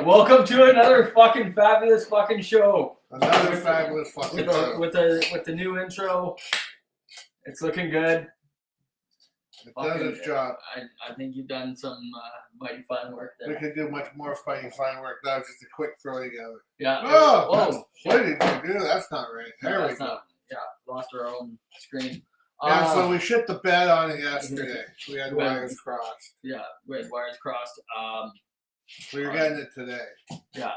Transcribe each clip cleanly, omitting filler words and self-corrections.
Welcome to another fucking fabulous fucking show. Another fabulous fucking show. With the new intro. It's looking good. It does its job. I think you've done some mighty fine work there. We could do much more fine work. That was just a quick throw together. Yeah. Oh, what did you do? That's not right. There we go. Lost our own screen. Yeah, so we shit the bed on it yesterday. We had wires crossed. Yeah, we had wires crossed. We were getting it today. Yeah.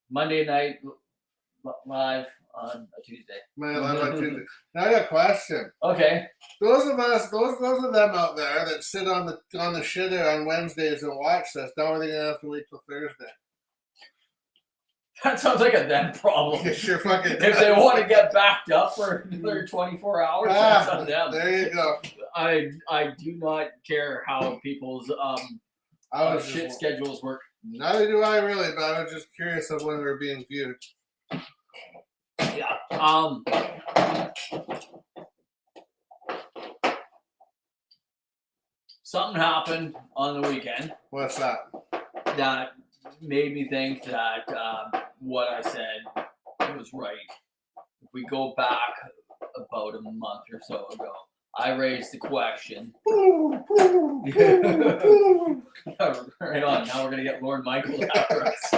Monday night live on a Tuesday. Now I got a question. Okay. Those of them out there that sit on the shitter on Wednesdays and watch this, now are they gonna have to wait till Thursday? That sounds like a them problem. It sure fucking If they want to get backed up for another 24 hours, that's on them. There you go. I do not care how people's shit schedules work. Neither do I really, but I was just curious of when we were being viewed. Yeah. Something happened on the weekend. What's that? That made me think that what I said was right. If we go back about a month or so ago, I raised the question. Right on. Now we're gonna get Lord Michael after us.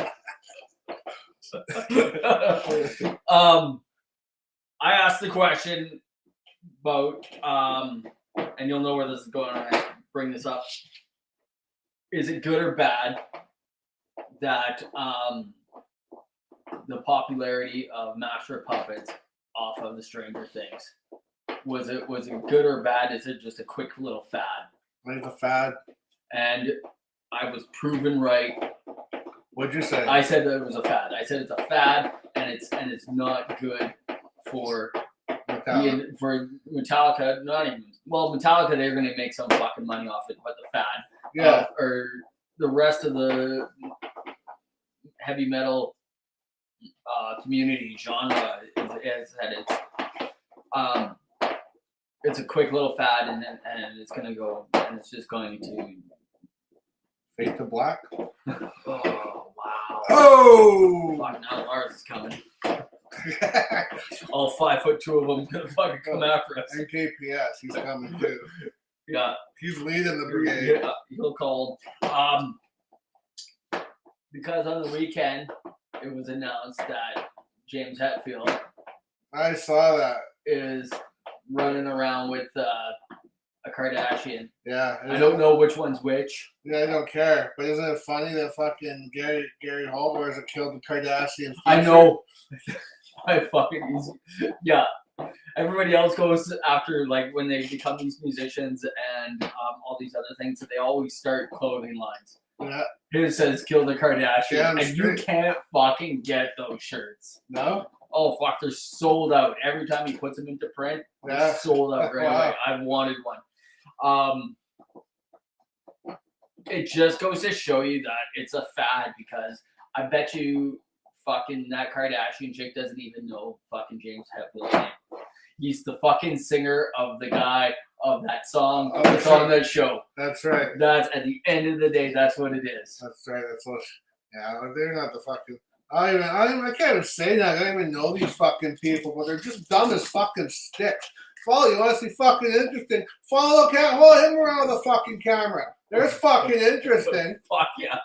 I asked the question about, and you'll know where this is going when I bring this up. Is it good or bad that the popularity of Master of Puppets off of the Stranger Things, was it good or bad? Is it just a quick little fad? Like a fad. And I was proven right. What'd you say? I said that it was a fad. I said it's a fad, and it's not good for Metallica. Not even Metallica. They're going to make some fucking money off it, but the fad, or the rest of the heavy metal community genre is that it's a quick little fad, and it's going to go, and it's just going to fade to black. Oh wow! Oh! Fuck, now Lars is coming. All 5'2" of them gonna fucking come after us. And KPS, he's coming too. Yeah, he's leading the brigade. Yeah, he'll call. Because on the weekend it was announced that James Hetfield, I saw that, is running around with a Kardashian. Yeah. I don't know which one's which. Yeah, I don't care. But isn't it funny that fucking Gary Holt wears a killed the Kardashian? I know. Yeah. Everybody else goes after, like, when they become these musicians and all these other things, that they always start clothing lines. Yeah. His says "Kill the Kardashian," and you can't fucking get those shirts. No. Oh fuck, they're sold out. Every time he puts them into print, they're sold out right away. I've wanted one. It just goes to show you that it's a fad, because I bet you fucking that Kardashian chick doesn't even know fucking James Hetfield's name. He's the fucking singer of the guy of that song that's on that show. That's right. That's, at the end of the day, that's what it is. That's right. That's what. Yeah, they're not the fucking. I can't even say that. I don't even know these fucking people, but they're just dumb as fucking sticks. Follow, you want to see fucking interesting? Follow him around the fucking camera. There's fucking interesting. Fuck yeah.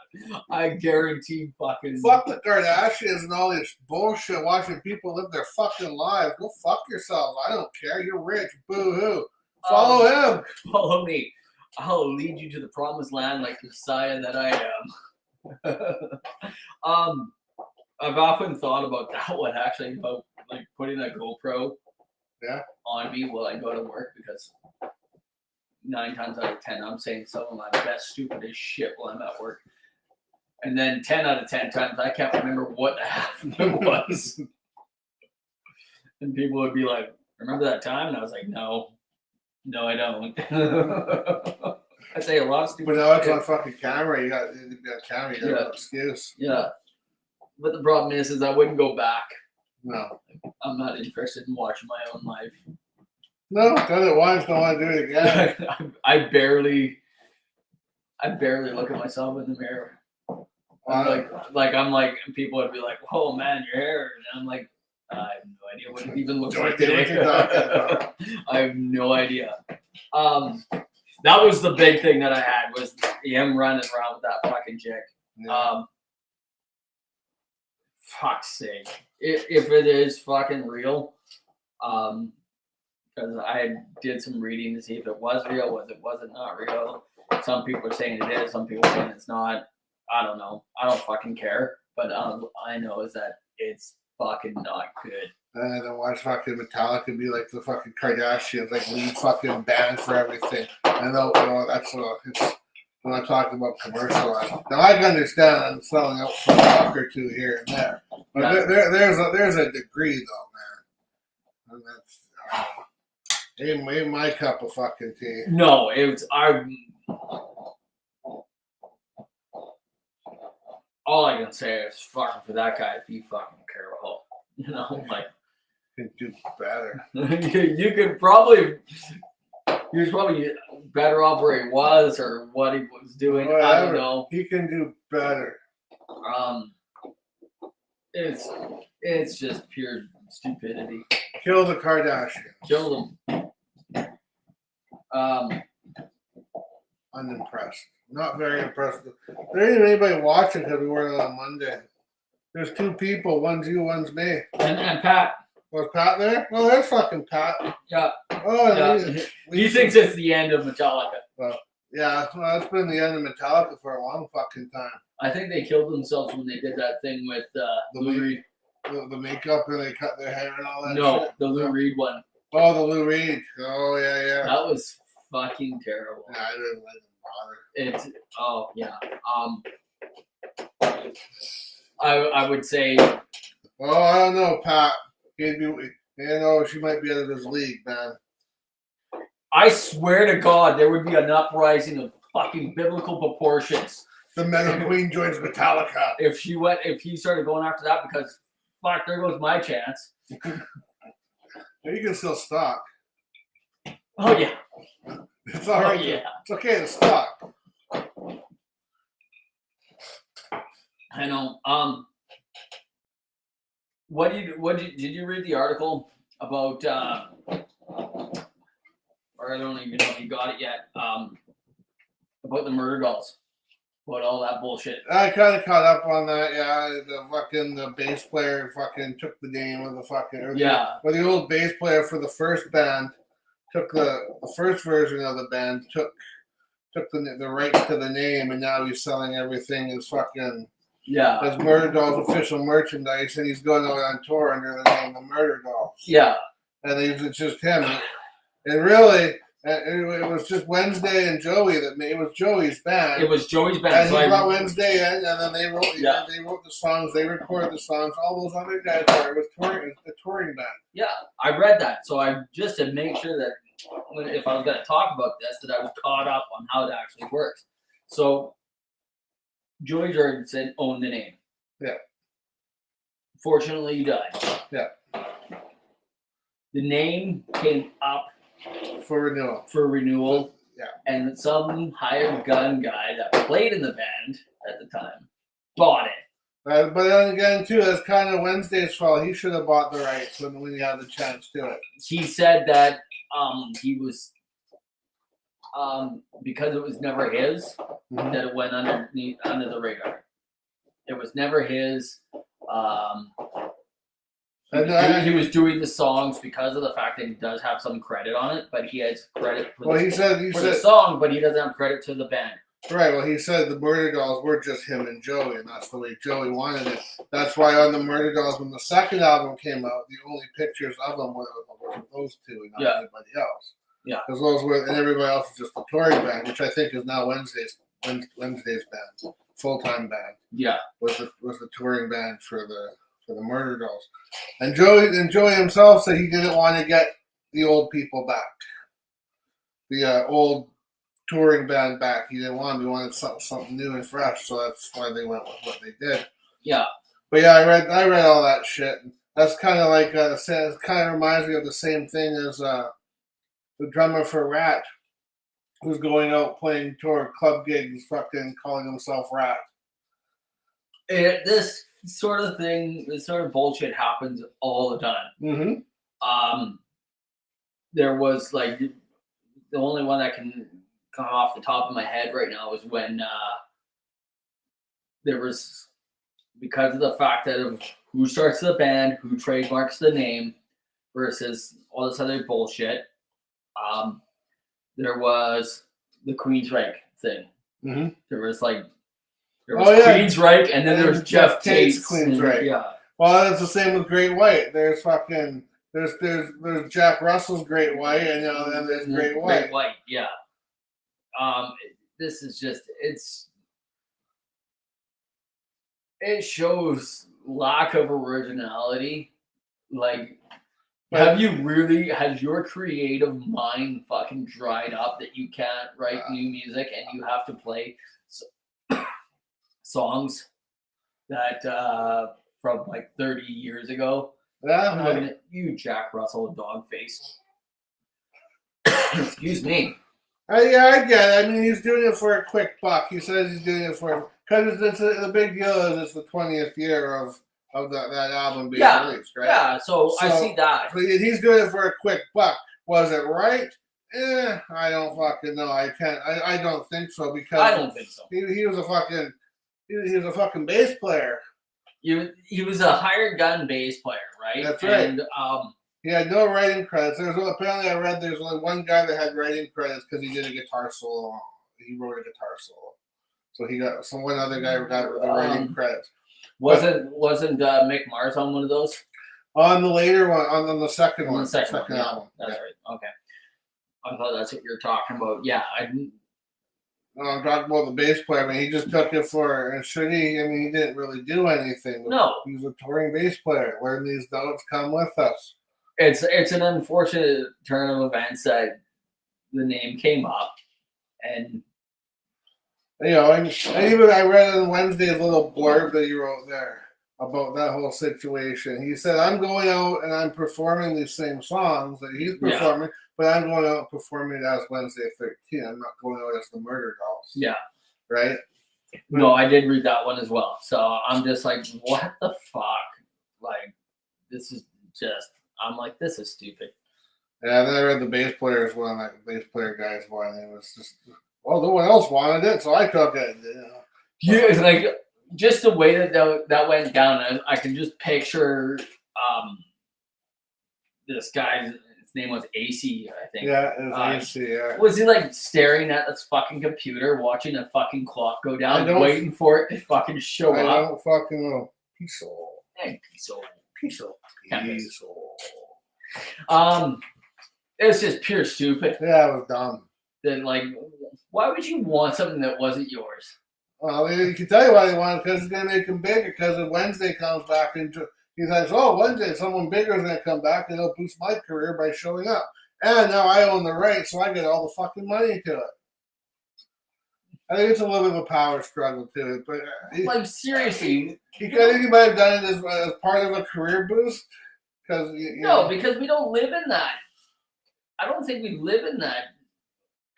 I guarantee fucking. Fuck the Kardashians and all this bullshit watching people live their fucking lives. Go fuck yourself. I don't care. You're rich. Boo hoo. Follow him. Follow me. I'll lead you to the promised land like the Messiah that I am. I've often thought about that one, actually, about like putting a GoPro on me while I go to work, because 9 times out of 10 I'm saying some of my best stupidest shit while I'm at work, and then 10 out of 10 times I can't remember what the half of it was. And people would be like, "Remember that time?" And I was like, no I don't. I say a lot of stupid shit. But now it's on fucking camera. You got camera. You got no excuse. Yeah. But the problem is I wouldn't go back. No. I'm not interested in watching my own life. No, done it once, don't want to do it again. I barely I barely look at myself in the mirror. I'm like, and people would be like, "Oh man, your hair," and I'm like, I have no idea what it even looks like today. I have no idea. That was the big thing that I had was him running around with that fucking chick. Yeah. Fuck's sake. If it is fucking real, because I did some reading to see if it was real, was it not real. Some people are saying it is, some people are saying it's not. I don't know. I don't fucking care. But I know is that it's fucking not good. And then watch fucking Metallica be like the fucking Kardashians, like lead fucking band for everything. And that's what it's when I'm talking about commercialized. Now I can understand I'm selling out for a buck or two here and there, but there's a degree though, man. And that's ain't my cup of fucking tea. No, it's all I can say is fucking for that guy, be fucking careful. You know, like you can do better. you could probably. He was probably better off where he was or what he was doing. Whatever. I don't know. He can do better. It's just pure stupidity. Kill the Kardashians. Kill them. Unimpressed. Not very impressed. There ain't anybody watching because we weren't on Monday. There's two people. One's you, one's me. And Pat. Was Pat there? Oh, there's fucking Pat. Yeah. Oh, yeah. He thinks it's the end of Metallica. Well, it's been the end of Metallica for a long fucking time. I think they killed themselves when they did that thing with Lou Reed. The makeup and they cut their hair and all that shit. The Lou Reed one. Oh, the Lou Reed. Oh, yeah. That was fucking terrible. Yeah, I didn't let him bother. I would say. Oh, I don't know, Pat. She might be out of this league, man. I swear to God, there would be an uprising of fucking biblical proportions. The Metal Queen joins Metallica. If he started going after that, because fuck, there goes my chance. You can still stalk. Oh yeah. It's all right. Yeah. It's okay to stalk. I know. Did you read the article about or I don't even know if you got it yet, about the murder dolls, about all that bullshit. I kind of caught up on that, yeah. The bass player fucking took the name of the fucking, or the old bass player for the first band took the first version of the band, took the rights to the name, and now he's selling everything as fucking, as Murder Dolls official merchandise, and he's going out on tour under the name of Murder Dolls. Yeah. And it's just him. And really, it was just Wednesday and Joey it was Joey's band. It was Joey's band. And he brought Wednesday in, and then they wrote the songs, they recorded the songs. All those other guys were. It was the touring band. Yeah, I read that. So I just to make sure that if I was going to talk about this, that I was caught up on how it actually works. So Joey Jordison owned the name. Yeah. Fortunately, he died. Yeah. The name came up for renewal. Yeah. And some hired gun guy that played in the band at the time bought it. But then again, too, that's kind of Wednesday's fault. He should have bought the rights when he had the chance to it. He said that he was because it was never his, that it went under the radar. It was never his. He was doing the songs because of the fact that he does have some credit on it, but he has credit for the song, but he doesn't have credit to the band. Right, well, he said the Murder Dolls were just him and Joey, and that's the way Joey wanted it. That's why on the Murder Dolls, when the second album came out, the only pictures of them were those two and not anybody else. Yeah. Because those were, and everybody else is just the touring band, which I think is now Wednesday's band, full-time band. Yeah. Was the touring band for the Murder Dolls. And Joey himself said he didn't want to get the old people back. The old touring band back. He didn't want them. He wanted something new and fresh, so that's why they went with what they did. Yeah. But yeah, I read all that shit. That's kind of like it kind of reminds me of the same thing as the drummer for Rat. who's going out playing tour club gigs, fucking calling himself Rat. This sort of thing, this sort of bullshit happens all the time. Mm-hmm. There was like the only one that can come off the top of my head right now was when there was, because of the fact that of who starts the band, who trademarks the name versus all this other bullshit. There was the Queensryche thing. Mm-hmm. There was Queensryche, and then there was Jeff Tate's Queensryche. Yeah. Well, it's the same with Great White. There's Jack Russell's Great White, and then there's Great White. Great White, yeah. This is just it shows lack of originality. Like, has your creative mind fucking dried up that you can't write new music and you have to play songs that from like 30 years ago? Yeah, I'm looking at you, Jack Russell, dog face. Excuse me. Yeah, I get it. I mean, he's doing it for a quick buck. He says he's doing it for, because the big deal is it's the 20th year of that album being released, right? Yeah, so I see that. So he's doing it for a quick buck. Was it right? I don't fucking know. I can't. I don't think so, because I don't think so. He was a fucking bass player. He was a hired gun bass player, right? That's right. And he had no writing credits. Apparently, I read there's only one guy that had writing credits because he did a guitar solo. He wrote a guitar solo, so he got one other guy got the writing credits. Wasn't Mick Mars on one of those? On the later one, on the second one, the second album. That's right. Okay, I thought that's what you're talking about. Yeah, I'm talking about the bass player. I mean, he just took it for, and should he? I mean, he didn't really do anything. No, he was a touring bass player. Learn these notes, come with us. It's an unfortunate turn of events that the name came up, and and even I read on Wednesday a little blurb that he wrote there about that whole situation. He said, "I'm going out and I'm performing these same songs that he's performing, but I'm going out performing it as Wednesday 13. I'm not going out as the Murder Dolls." Yeah, right. No, I did read that one as well. So I'm just like, what the fuck? Like, this is just. I'm like, this is stupid. Yeah, then I read the bass players one, like the bass player guys one, and it was just, well, no one else wanted it, so I took it. Yeah, it's like just the way that went down. I can just picture this guy. His name was AC, I think. Yeah, it was AC. Yeah. Was he like staring at this fucking computer, watching a fucking clock go down, waiting for it to fucking show up? I don't fucking know. Peace. Hey, peace. It's just pure stupid. Yeah, it was dumb. Then, like, why would you want something that wasn't yours? Well, you can tell you why they want it, because it's going to make him bigger, because if Wednesday comes back and he says, oh, Wednesday, someone bigger is going to come back and it'll boost my career by showing up. And now I own the rights, so I get all the fucking money to it. I think it's a little bit of a power struggle to it, but like, seriously, I think he might have done it as part of a career boost. Because because we don't live in that. I don't think we live in that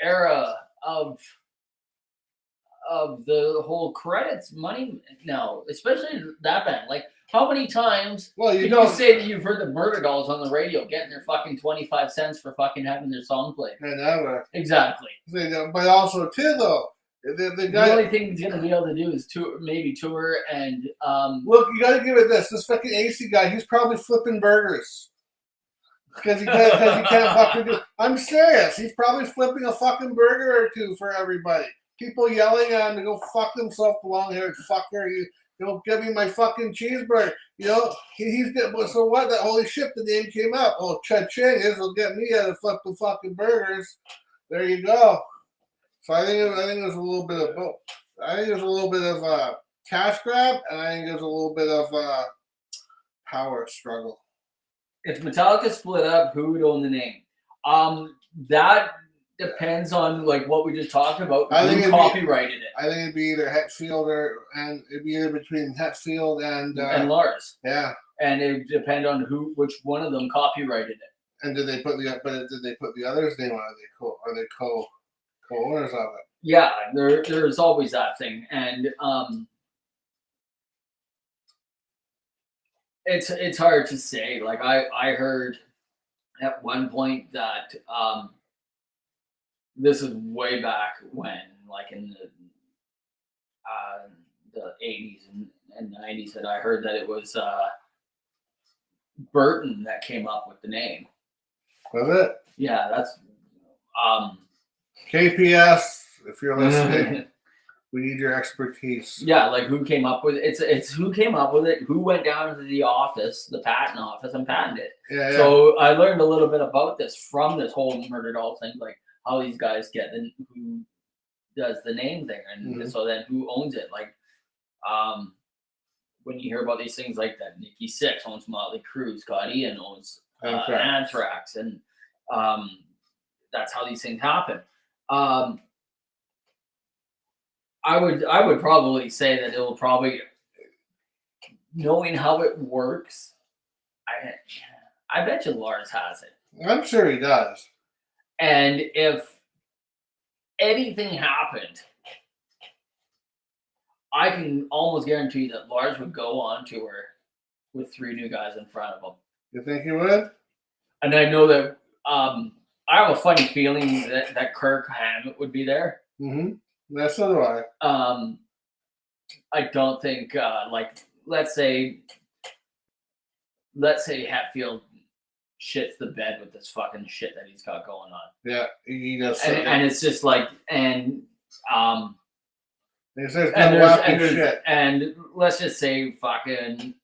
era of the whole credits money now, especially that band. Like, how many times you say that you've heard the Murder Dolls on the radio getting their fucking 25 cents for fucking having their song played? Never. Exactly. But also, too, though, the only thing he's gonna be able to do is tour and look, you gotta give it this fucking AC guy, he's probably flipping burgers because he can't fucking do. I'm serious, he's probably flipping a fucking burger or two for everybody. People yelling at him to go fuck himself, long-haired fucker. You give me my fucking cheeseburger. He's so what? That holy shit, the name came up. Oh, cha-ching, this will get me out of flipping fucking burgers. There you go. So I think it was a little bit of both. I think there's a little bit of a cash grab, and I think there's a little bit of a power struggle. If Metallica split up, who would own the name? That depends on like what we just talked about. Who copyrighted it? I think it'd be either Hetfield and it'd be either between Hetfield and Lars. Yeah, and it would depend on which one of them copyrighted it. And did they put the others' name on? Are they Owners of it. Yeah, there's always that thing, and it's hard to say. Like I heard at one point that this is way back when, like in the 80s and 90s, that I heard that it was Burton that came up with the name. Was it? Yeah, that's KPS. If you're listening, we need your expertise. Yeah, like who came up with it? It's who came up with it, who went down to the office, the patent office, and patented it. Yeah. So I learned a little bit about this from this whole murder doll thing, like how these guys get who does the name thing, and so then who owns it. Like when you hear about these things like that, Nikki Sixx owns Motley Crue, Scott Ian owns Anthrax, and that's how these things happen. I would probably say that it'll probably, knowing how it works, I bet you Lars has it. I'm sure he does. And if anything happened, I can almost guarantee that Lars would go on tour with 3 new guys in front of him. You think he would? And I know that I have a funny feeling that Kirk Hammett would be there. Mm-hmm. That's so do I. I don't think like let's say Hetfield shits the bed with this fucking shit that he's got going on. Yeah, he does. And it's just like and let's just say fucking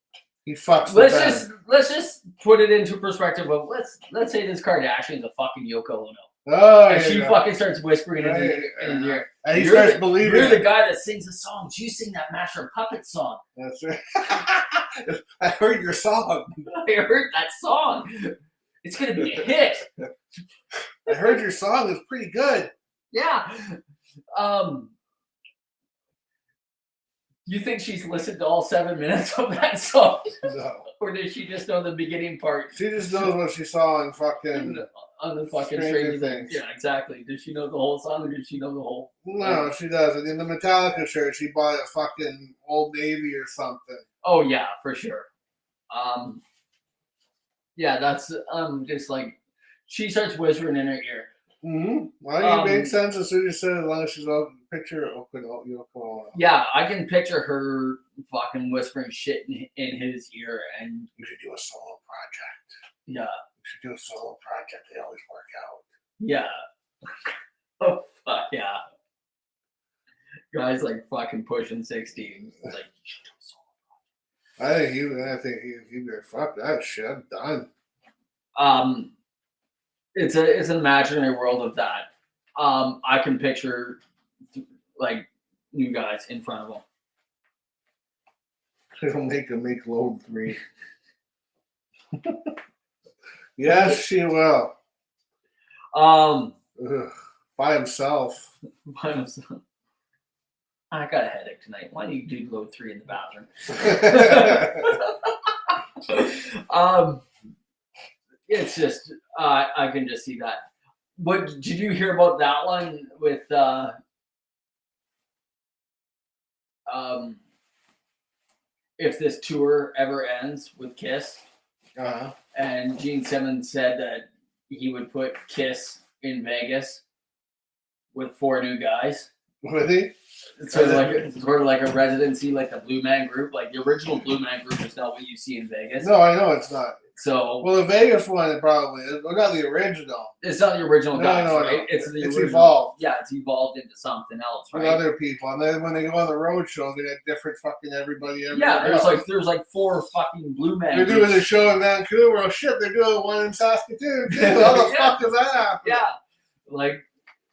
he fucks. Let's just put it into perspective of let's say this Kardashian's a fucking Yoko Ono. Oh, and she fucking starts whispering in his ear. And he starts believing. You're the guy that sings the songs. You sing that Master of Puppets song. That's right. I heard your song. I heard that song. It's gonna be a hit. I heard your song is pretty good. Yeah. You think she's listened to all 7 minutes of that song? No. Or did she just know the beginning part? She just knows what she saw in fucking on the fucking Stranger Things. Yeah, exactly. Did she know the whole song, or did she know the whole? No, she doesn't. In the Metallica shirt, she bought a fucking Old Navy or something. Oh yeah, for sure. Yeah, that's just like she starts whispering in her ear. Mm-hmm. Well, it made sense as soon as you said, as long as she's a picture of Yoko. Yeah, I can picture her fucking whispering shit in his ear, and you should do a solo project. Yeah, you should do a solo project. They always work out. Yeah. Oh fuck yeah. Guys like fucking pushing 16. Like you should do a solo project. I think he'd be like, fuck that shit. I'm done. It's an imaginary world of that. I can picture like new guys in front of them. It'll make load 3. Yes, she will. By himself. By himself. I got a headache tonight. Why do you do load 3 in the bathroom? It's just I can just see that. What did you hear about that one with if this tour ever ends with Kiss? And Gene Simmons said that he would put Kiss in Vegas with 4 new guys. Would he? It's sort of like a residency, like the Blue Man Group. Like the original Blue Man Group is not what you see in Vegas. No, I know it's not. So well, the Vegas one it probably is, but not the original. It's not the original guys, right? No. It's original. Evolved. Yeah, it's evolved into something else, right? With other people, and then when they go on the road show, they got different fucking everybody. Yeah, there's like 4 fucking Blue Man. They're doing a show in Vancouver. Oh shit, they're doing one in Saskatoon too. How the fuck does that happen? Yeah, like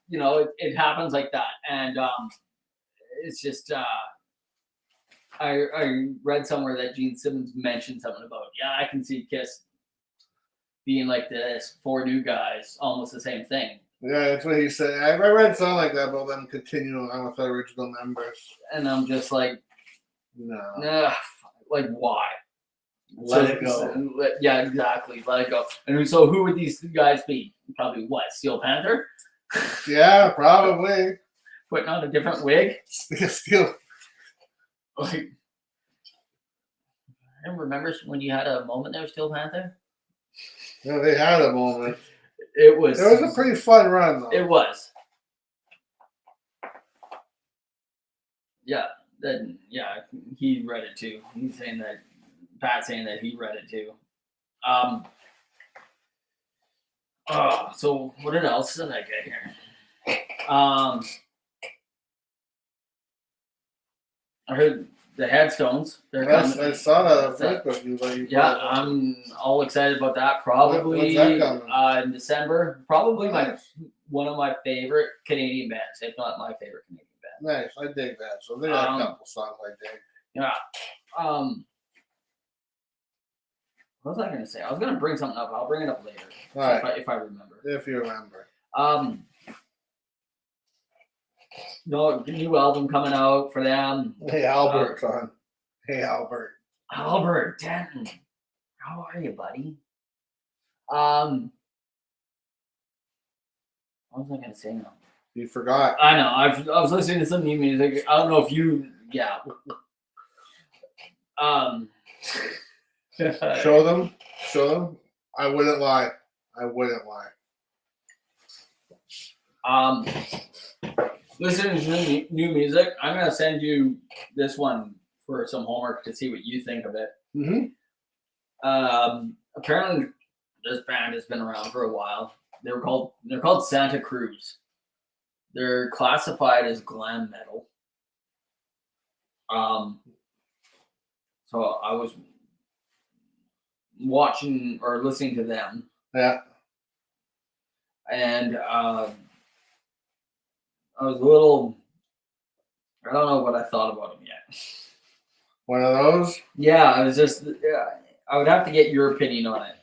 it happens like that, and it's just I read somewhere that Gene Simmons mentioned something about I can see Kiss being like this 4 new guys, almost the same thing. Yeah, that's what he said. I read something like that about them continuing on with the original members, and I'm just like, no, like why? Let it go. Yeah, exactly. Let it go. And so, who would these guys be? Probably what? Steel Panther. Yeah, probably. Putting on a different wig. Still. Like, I don't remember when you had a moment there, Steel Panther. Yeah, they had a moment. It was a pretty fun run, though. It was. Yeah. Then he read it too. He's saying that Pat's saying that he read it too. So what else did I get here? I heard the headstones. They're coming. I saw that on Facebook. Yeah, I'm all excited about that. Probably when's that coming? In December. Probably one of my favorite Canadian bands, if not my favorite Canadian band. Nice, I dig that. So they got a couple songs I dig. Yeah. What was I gonna say? I was gonna bring something up. I'll bring it up later if I remember. If you remember. No new album coming out for them. Hey Albert, son. Hey Albert. Albert Denton. How are you, buddy? What was I gonna say now? You forgot. I know. I was listening to some new music. I don't know if you. Yeah. Show them. I wouldn't lie. Listening to new music. I'm gonna send you this one for some homework to see what you think of it. Mm-hmm. Apparently, this band has been around for a while. They're called Santa Cruz. They're classified as glam metal. So I was watching or listening to them. Yeah. And I was a little. I don't know what I thought about them yet. One of those? Yeah, I was just. I would have to get your opinion on it.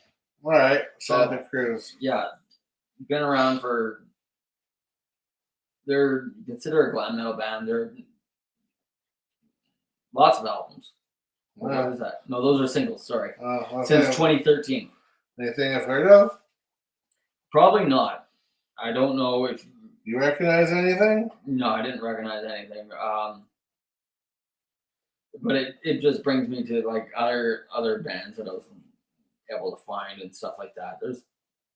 All right, Santa Cruz. Yeah, been around for. They're considered a glam metal band. They're lots of albums. What is that? No, those are singles. Sorry, since 2013. Anything I've heard of? Probably not. I don't know if you recognize anything. No, I didn't recognize anything. But it just brings me to like other bands that I was able to find and stuff like that.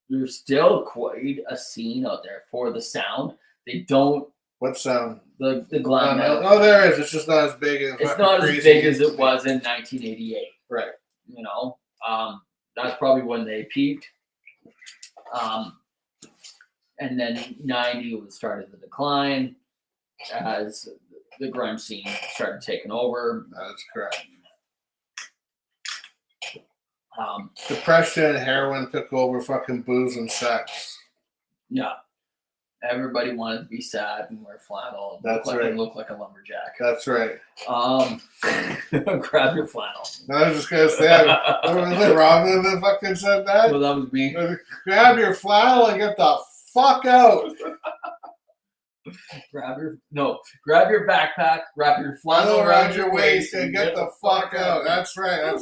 There's still quite a scene out there for the sound. They don't. What sound? The glam metal. No, there is. It's just not as big as. It's not as big as it was in 1988. Right. You know, that's probably when they peaked. And then 90 started the decline as the grunge scene started taking over. That's correct. Depression and heroin took over fucking booze and sex. Yeah. Everybody wanted to be sad and wear flannel and look like a lumberjack. That's right. Grab your flannel. I was just gonna say, was it Robin that fucking said that? Well, that was me. Grab your flannel and get the fuck out. Grab your backpack, wrap your flannel around your waist, and get the fuck out. That's right.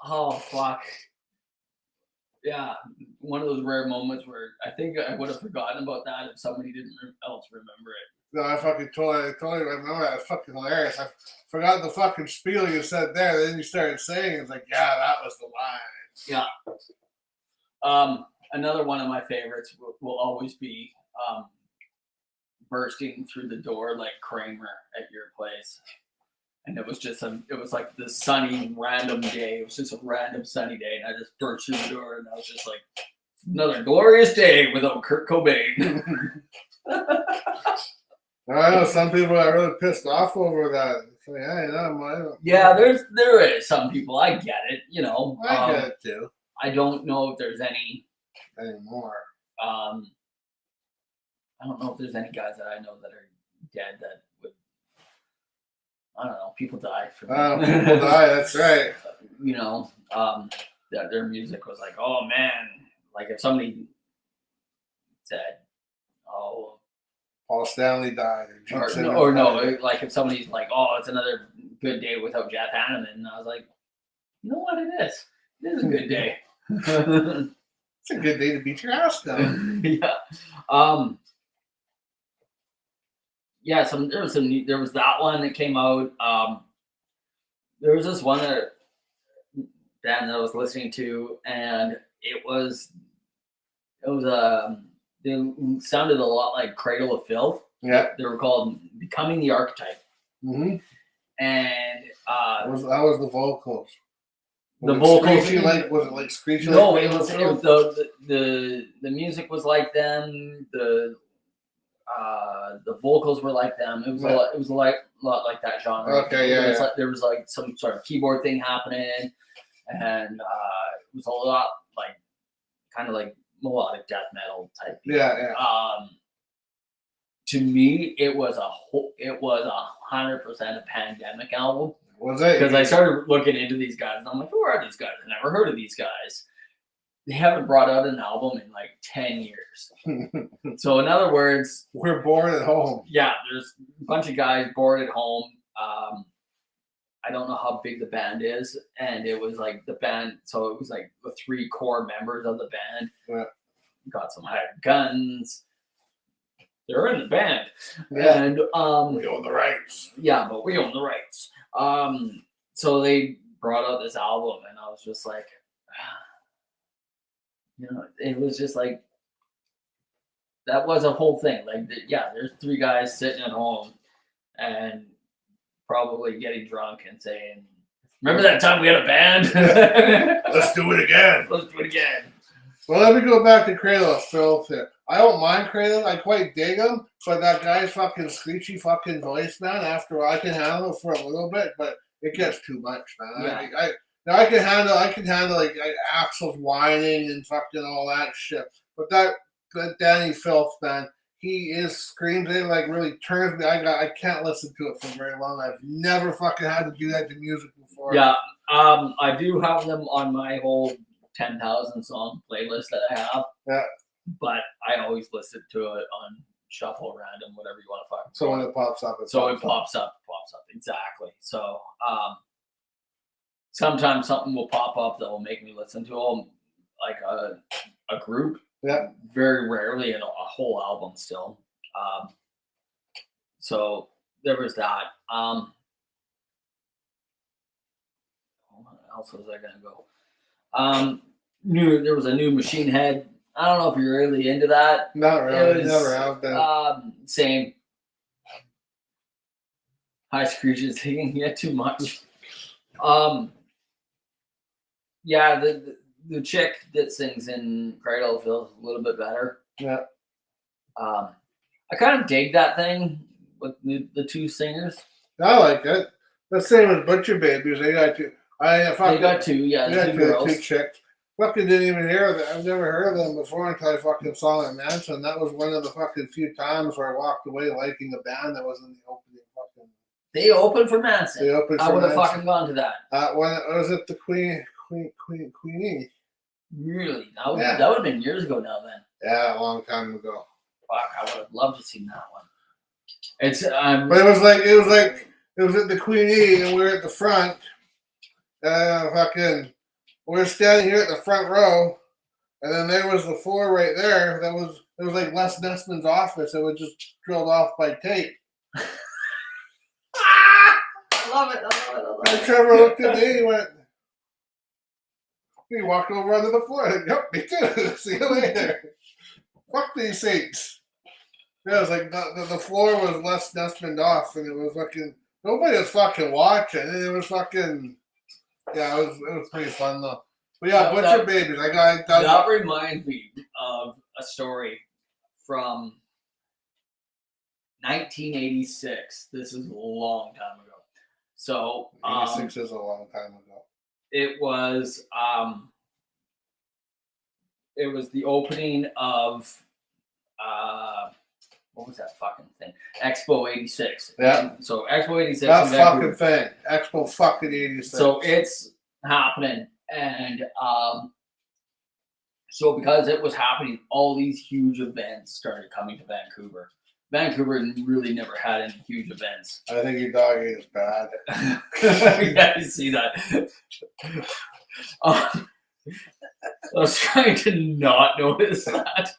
Oh, fuck. Yeah, one of those rare moments where I think I would have forgotten about that if somebody else remember it. No, I fucking totally remember that. It's fucking hilarious. I forgot the fucking spiel you said there. Then you started saying it. It's like, yeah, that was the line. Yeah. Another one of my favorites will always be bursting through the door like Kramer at your place. And it was like this sunny random day. It was just a random sunny day. And I just burst through the door and I was just like, another glorious day without Kurt Cobain. I know some people are really pissed off over that. So, there is some people. I get it, you know. I get it too. I don't know if there's any anymore. I don't know if there's any guys that I know that are dead that would. I don't know. People die for that. People die. That's right. You know, that their music was like, oh man, like if somebody said, oh, Paul Stanley died, or no, like if somebody's like, oh, it's another good day without Jeff Hanneman, and I was like, you know what, it is a good day. It's a good day to beat your ass down. Yeah. Yeah, there was that one that came out. There was this one band that I was listening to, and it sounded a lot like Cradle of Filth. Yeah. They were called Becoming the Archetype. Mm-hmm. And that was the vocals. The vocals was it like screechy? No, like it was the music was like them. The vocals were like them. It was a lot like that genre. Okay, yeah. There was like some sort of keyboard thing happening, and it was a lot like kind of like melodic death metal type. Yeah. To me, it was 100% a Pandemic album. Was it? Because I started looking into these guys, and I'm like, who are these guys? I never heard of these guys. They haven't brought out an album in like 10 years. So in other words, we're bored at home. Yeah, there's a bunch of guys bored at home. I don't know how big the band is, and it was like the band. So it was like the 3 core members of the band. Yeah. Got some hired guns. They're in the band. Yeah. And we own the rights. Yeah, but we own the rights. So they brought out this album, and I was just like, it was just like, that was a whole thing. Like, there's 3 guys sitting at home and probably getting drunk and saying, remember that time we had a band? Let's do it again. Let's do it again. Well, let me go back to Cradle of Filth here. I don't mind Cradle. I quite dig him. But that guy's fucking screechy fucking voice, man, after all, I can handle it for a little bit, but it gets too much, man. Yeah. I can handle like Axel's whining and fucking all that shit. But that Danny Filth, man, he screams it, like really turns me. I can't listen to it for very long. I've never fucking had to do that to music before. Yeah. I do have them on my whole 10,000 song playlist that I have. Yeah. But I always listen to it on shuffle, random, whatever you want to fucking. So when it pops up, it pops up. Exactly. So sometimes something will pop up that will make me listen to them, like a group. Yeah. Very rarely a whole album still. So there was that. Where else was I gonna go? There was a new Machine Head. I don't know if you're really into that. Not really. Never have been. Same. High screeches taking yet too much. Yeah, the chick that sings in Cradle feels a little bit better. Yeah. I kind of dig that thing with the 2 singers. I like it. The same as Butcher Babies. They got 2. They got 2. Yeah, they 2 girls. 2 chicks. Fucking didn't even hear of it. I've never heard of them before until I fucking saw them at Manson. That was one of the fucking few times where I walked away liking a band that was in the opening fucking. They opened for Manson. They opened for I would have Manson. fucking gone to that. When was it the Queenie? Really? That would have been years ago now then. Yeah, a long time ago. Fuck, I would have loved to see that one. It's but it was at the Queenie and we were at the front. We're standing here at the front row, and then there was the floor right there. It was like Les Nessman's office. It was just drilled off by tape. I love it. And Trevor looked at me and went, he walked over onto the floor. Yep, me too. See you later. Fuck these seats. Yeah, it was like the floor was Les Nessman off, and it was fucking, nobody was fucking watching. It was fucking. Yeah, it was pretty fun though. But yeah, Butcher Babies. That reminds me of a story from 1986. This is a long time ago. So 86 is a long time ago. It was the opening of what was that fucking thing? Expo 86. Yeah. So Expo 86. That fucking thing. Expo fucking 86. So it's happening. And so because it was happening, all these huge events started coming to Vancouver. Vancouver really never had any huge events. I think your dog ate is bad. Yeah, you see that. I was trying to not notice that.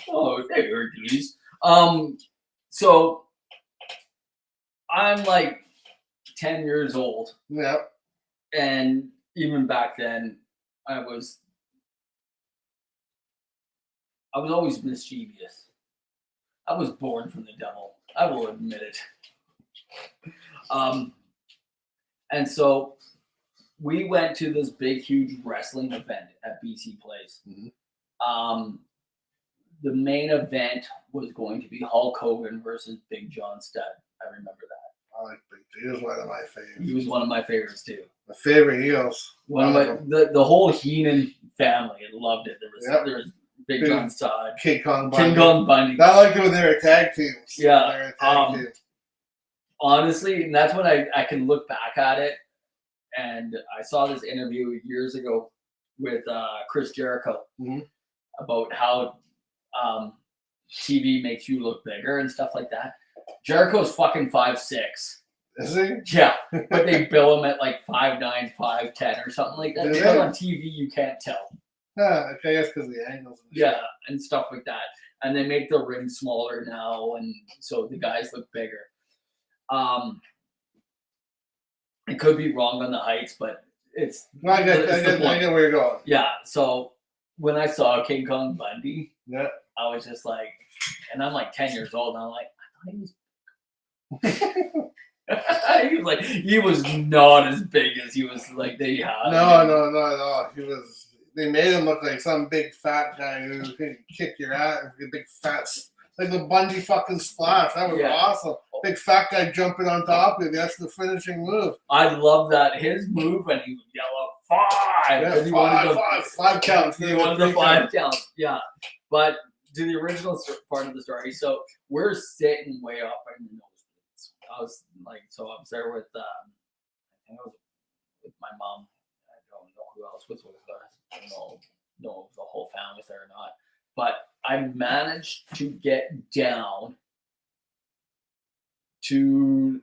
Oh, hey, Hercules. So I'm like 10 years old. Yep. And even back then, I was always mischievous. I was born from the devil. I will admit it. And so we went to this big, huge wrestling event at BC Place. Mm-hmm. The main event was going to be Hulk Hogan versus Big John Studd. I remember that. I like Big John. He was one of my favorites. He was one of my favorites too. My favorite heels. One of my the whole Heenan family loved it. There was Big John Studd, King Kong Bundy. I liked it when they were tag teams. Yeah. Honestly, and that's when I can look back at it. And I saw this interview years ago with Chris Jericho about how TV makes you look bigger and stuff like that. Jericho's fucking 5'6". Is he? Yeah, but they bill him at like 5'9", 5'10", or something like that. Because on TV you can't tell. I guess because of the angles. And stuff like that. And they make the ring smaller now, and so the guys look bigger. I could be wrong on the heights, but it's. I get where you're going. Yeah, so when I saw King Kong Bundy, I was just like, and I'm like 10 years old, and I'm like, I thought he was. He was not as big as he was like they had. No. He was. They made him look like some big fat guy who could kick your ass. Big fat, like the Bundy fucking splash. That was awesome. Big fat guy jumping on top of you. That's the finishing move. I love that. His move when he would yell out 5. Yeah, 5 counts. He wanted the 5 counts. Yeah. But to the original part of the story, so we're sitting way up in the nosebleeds. I was there with, I think I was with my mom. I don't know who else was with us. I don't know if the whole family was there or not. But I managed to get down to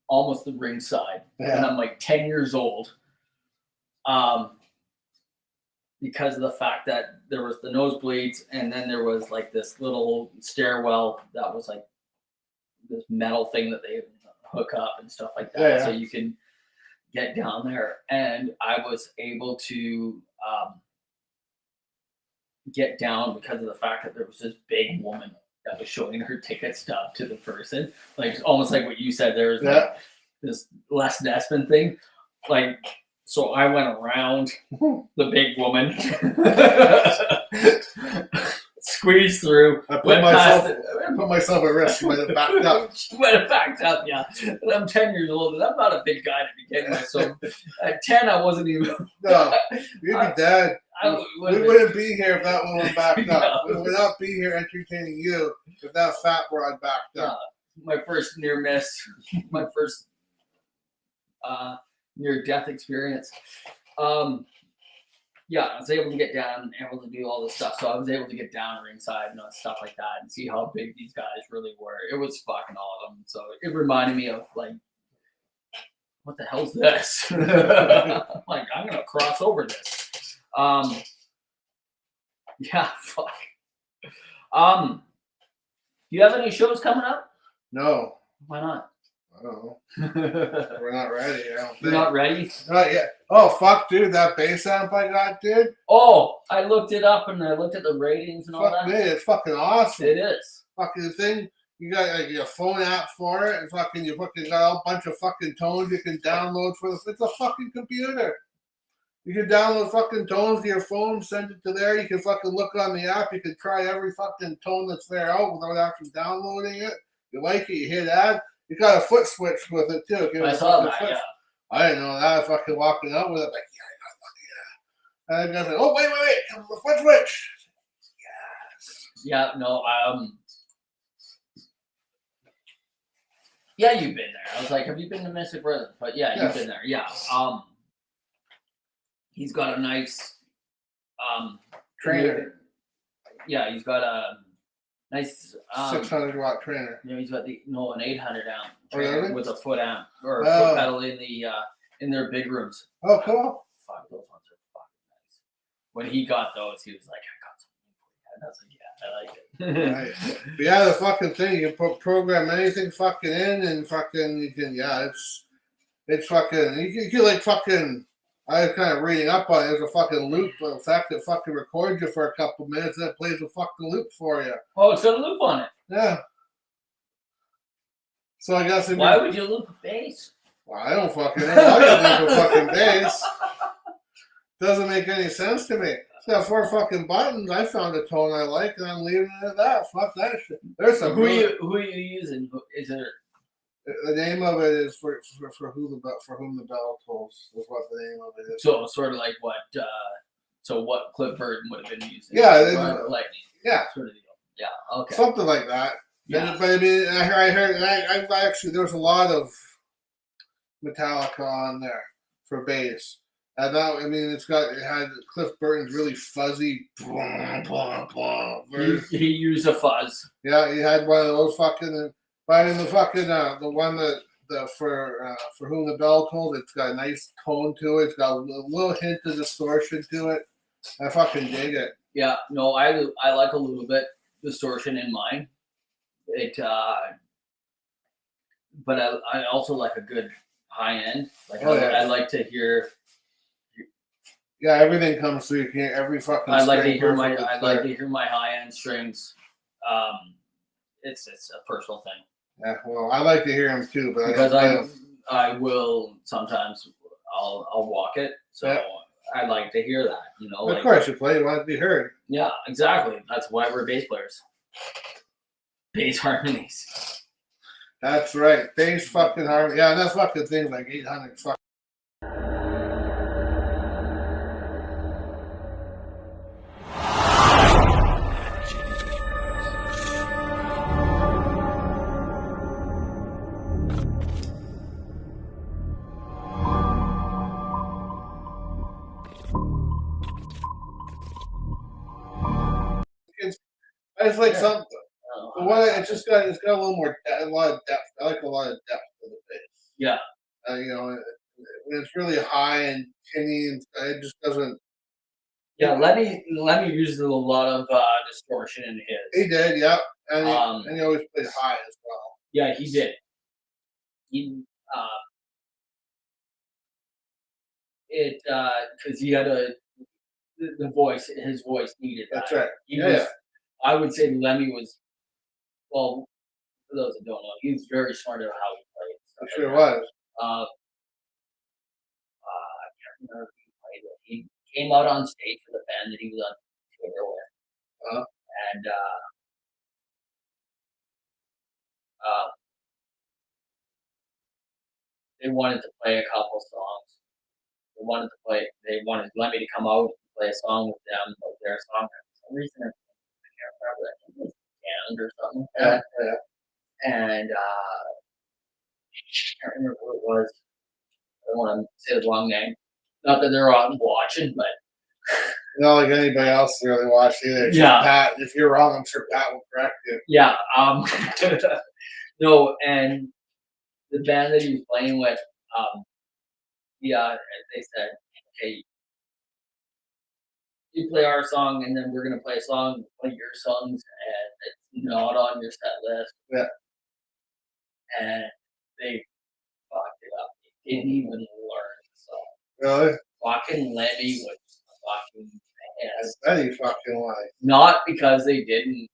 almost the ringside. Yeah. And I'm like 10 years old. Because of the fact that there was the nosebleeds, and then there was like this little stairwell that was like this metal thing that they hook up and stuff like that, so you can get down there. And I was able to get down because of the fact that there was this big woman that was showing her ticket stub to the person, like almost like what you said. There was like this Les Nessman thing, like. So I went around the big woman, squeezed through. I put myself at risk. Went and backed up. Went backed up, yeah. And I'm 10 years old, and I'm not a big guy to begin with. So at 10, I wasn't even. No, you'd be dead. We wouldn't be here if that woman backed up. We would not be here entertaining you if that fat broad backed up. My first near miss. My first. Near-death experience. I was able to get down, able to do all this stuff. So I was able to get down ringside and stuff like that and see how big these guys really were. It was fucking awesome. So it reminded me of like, what the hell's this? Like, I'm gonna cross over this. Fuck. Do you have any shows coming up? No. Why not? I don't know. We're not ready. I don't think. You're not ready? Not yet. Oh, fuck, dude. That bass amp I got, dude. Oh, I looked it up and I looked at the ratings and all that. Me, it's fucking awesome. It is. Fucking thing. You got like your phone app for it. And fucking, you fucking got a bunch of fucking tones you can download for this. It's a fucking computer. You can download fucking tones to your phone, send it to there. You can fucking look on the app. You can try every fucking tone that's there out without actually downloading it. You like it, you hit add. You got a foot switch with it too. I saw that, yeah. I didn't know that. Fucking walking out with it, like, yeah, I got fucking, yeah. And I was like, oh, wait, come the foot switch. Yes. Yeah, no, yeah, you've been there. I was like, have you been to Mystic Rhythm? But yeah, you've been there. Yeah. He's got a nice trainer. Yeah, he's got a nice 600 watt trainer. You know, he's got an 800 amp trainer with a foot amp or a foot pedal in in their big rooms. Oh, cool. Fuck, those ones are fucking nice. When he got those, he was like, I got something for you. And I was like, yeah, I like it. Right. But yeah, the fucking thing, you can program anything fucking in and fucking, you can, yeah, it's fucking, you can like fucking, I was kind of reading up on it. There's a fucking loop, the fact that fucking records you for a couple minutes, and it plays a fucking loop for you. Oh, it's got a loop on it. Yeah. So I guess why would you loop a bass? Well, I don't fucking know. I don't loop a fucking bass. Doesn't make any sense to me. It's got 4 fucking buttons. I found a tone I like, and I'm leaving it at that. Fuck that shit. There's some. Who are you using? Is there? The name of it is for whom the bell tolls. Is what the name of it is. So sort of like what? So what Cliff Burton would have been using? Yeah, Lightning. Yeah, sort of deal. Yeah. Okay. Something like that. Yeah. But I mean, I heard. I actually there was a lot of Metallica on there for bass. And that, I mean, it had Cliff Burton's really fuzzy. He used a fuzz. Yeah, he had one of those fucking. But in the fucking the one for whom the bell tolls, it's got a nice tone to it. It's got a little hint of distortion to it. I fucking dig it. Yeah, no, I like a little bit distortion in mine. It, but I also like a good high end. Like I like to hear. Yeah, everything comes through. You can't every fucking. I like to hear my high end strings. It's a personal thing. Yeah, well, I like to hear them too, but because I will sometimes I'll walk it, so yeah. I like to hear that. You know, of course you play. You want to be heard. Yeah, exactly. That's why we're bass players. Bass harmonies. That's right. Bass fucking harmony. Yeah, and that's fucking things like 800 fucking. It's like something. The one it's got a little more a lot of depth. I like a lot of depth to the bass. Yeah. You know, when it's really high and tinny, and it just doesn't. Yeah, Lemmy used a lot of distortion in his. He did, yeah, and he always played high as well. Yeah, he did. He because he had the voice. His voice needed that. That's right. I would say Lemmy was, well, for those that don't know, he was very smart at how he played. He sure was. I can't remember if he played it. He came out on stage for the band that he was on tour with. And they wanted to play a couple songs. They wanted Lemmy to come out and play a song with them, but their song for some reason I can't remember. I think it was Band or something. And I can't remember who it was. I don't want to say the wrong name. Not that they're on watching, but not like anybody else really watched either. Yeah. Pat, if you're wrong, I'm sure Pat will correct you. Yeah. No, and the band that he was playing with, they said, okay, you play our song, and then we're gonna play a song, one of your songs, and it's not on your set list. Yeah. And they fucked it up. They didn't even learn the song. Really? Fucking Lemmy was fucking pissed. That you fucking lie. Not because they didn't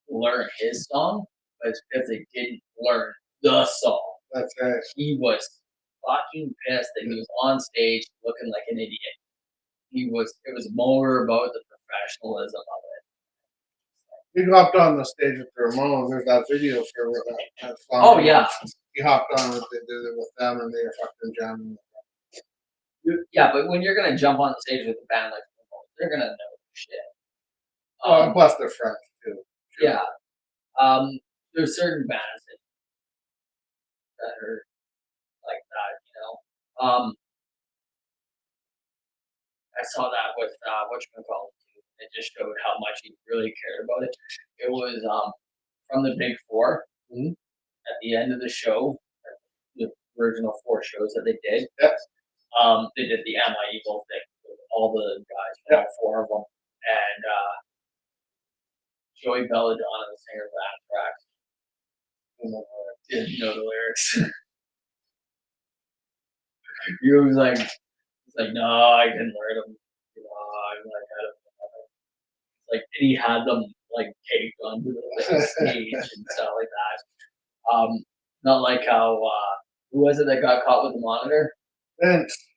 learn his song, but it's because they didn't learn the song. That's right. He was fucking pissed that he was on stage looking like an idiot. It was more about the professionalism of it. He hopped on the stage with the Ramones. There's that video for that song. Oh yeah. He hopped on with them, and they were fucking jamming. Yeah, but when you're gonna jump on the stage with a band like Ramones, they're gonna know shit. And plus they're friends too. Sure. Yeah. There's certain bands that are like that, you know. I saw that with whatchamacallit too. It just showed how much he really cared about it. It was from the Big Four. Mm-hmm. At the end of the show, the original 4 shows that they did. Yep. They did the Am I Evil thing with all the guys, all four of them, and Joey Belladonna, the singer of Anthrax, didn't know the lyrics. He was like, no, I didn't learn them. I'm like, I don't know. Like, and he had them like taped onto the stage and stuff like that. Not like how who was it that got caught with the monitor?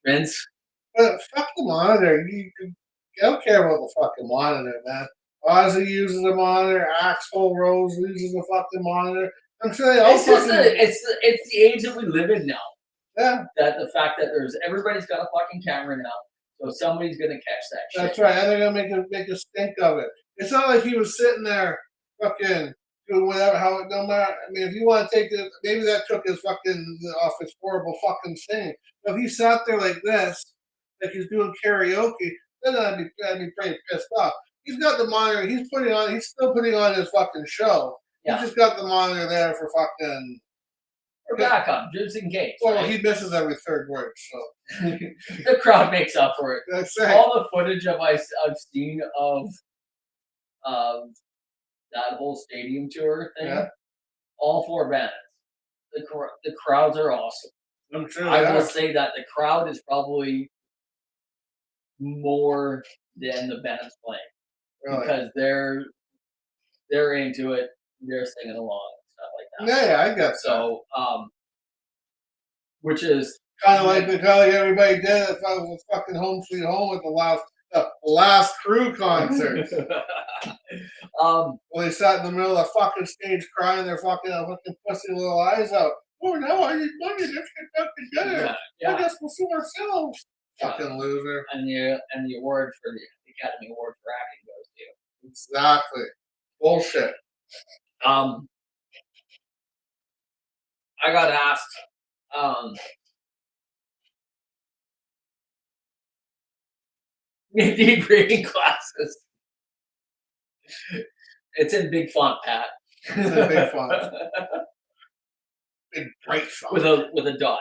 Vince. But fuck the monitor. I don't care about the fucking monitor, man. Ozzy uses a monitor. Axl Rose uses a fucking monitor. I'm sure they all It's just it's the age that we live in now. Yeah. That the fact that everybody's got a fucking camera now, so somebody's gonna catch that shit. That's right, and they're gonna make a stink of it. It's not like he was sitting there fucking doing whatever. How it no matter. I mean, if you want to take it, maybe that took his fucking off his horrible fucking thing. But if he sat there like this, like he's doing karaoke, then I'd be pretty pissed off. He's got the monitor. He's still putting on his fucking show. Yeah. He's just got the monitor there for fucking. For backup, just in case. Well, right? he misses every third word, so the crowd makes up for it. That's right. All the footage I've seen of that whole stadium tour thing, all four bands, the crowds are awesome. I'm sure I will say that the crowd is probably more than the bands playing because they're into it, they're singing along and stuff like that. Yeah, I guess so. Which is kind of like everybody did at fucking Home Sweet Home with the last Crew concert. When they sat in the middle of the fucking stage crying their fucking pussy little eyes out. Oh, now I need money. Let's get back together. I guess we'll sue ourselves. Fucking loser. And the award for the Academy Award for acting goes to you. Exactly. Bullshit. I got asked. Grading classes. It's in big font, Pat. It's in big font. Big bright font. With a dot.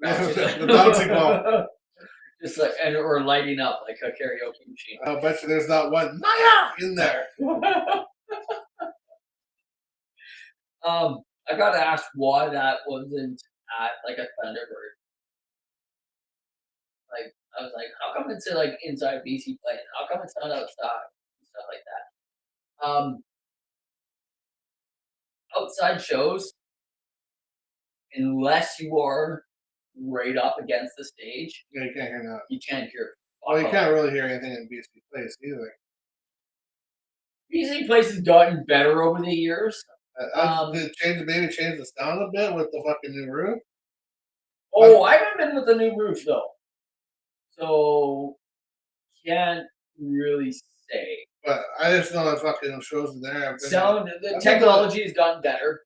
The bouncing ball. Just like or lighting up like a karaoke machine. I'll bet you there's not one Maya in there. I got asked why that wasn't at like a Thunderbird. Like I was like, how come it's like inside BC Place? How come it's not outside and stuff like that? Outside shows, unless you are right up against the stage, yeah, you can't hear that. You can't hear. Well, you can't really hear anything in BC Place either. BC Place has gotten better over the years. Maybe change the sound a bit with the fucking new roof. Oh, I haven't been with the new roof though, so can't really say. But I just know that fucking shows in there. The technology has gotten better.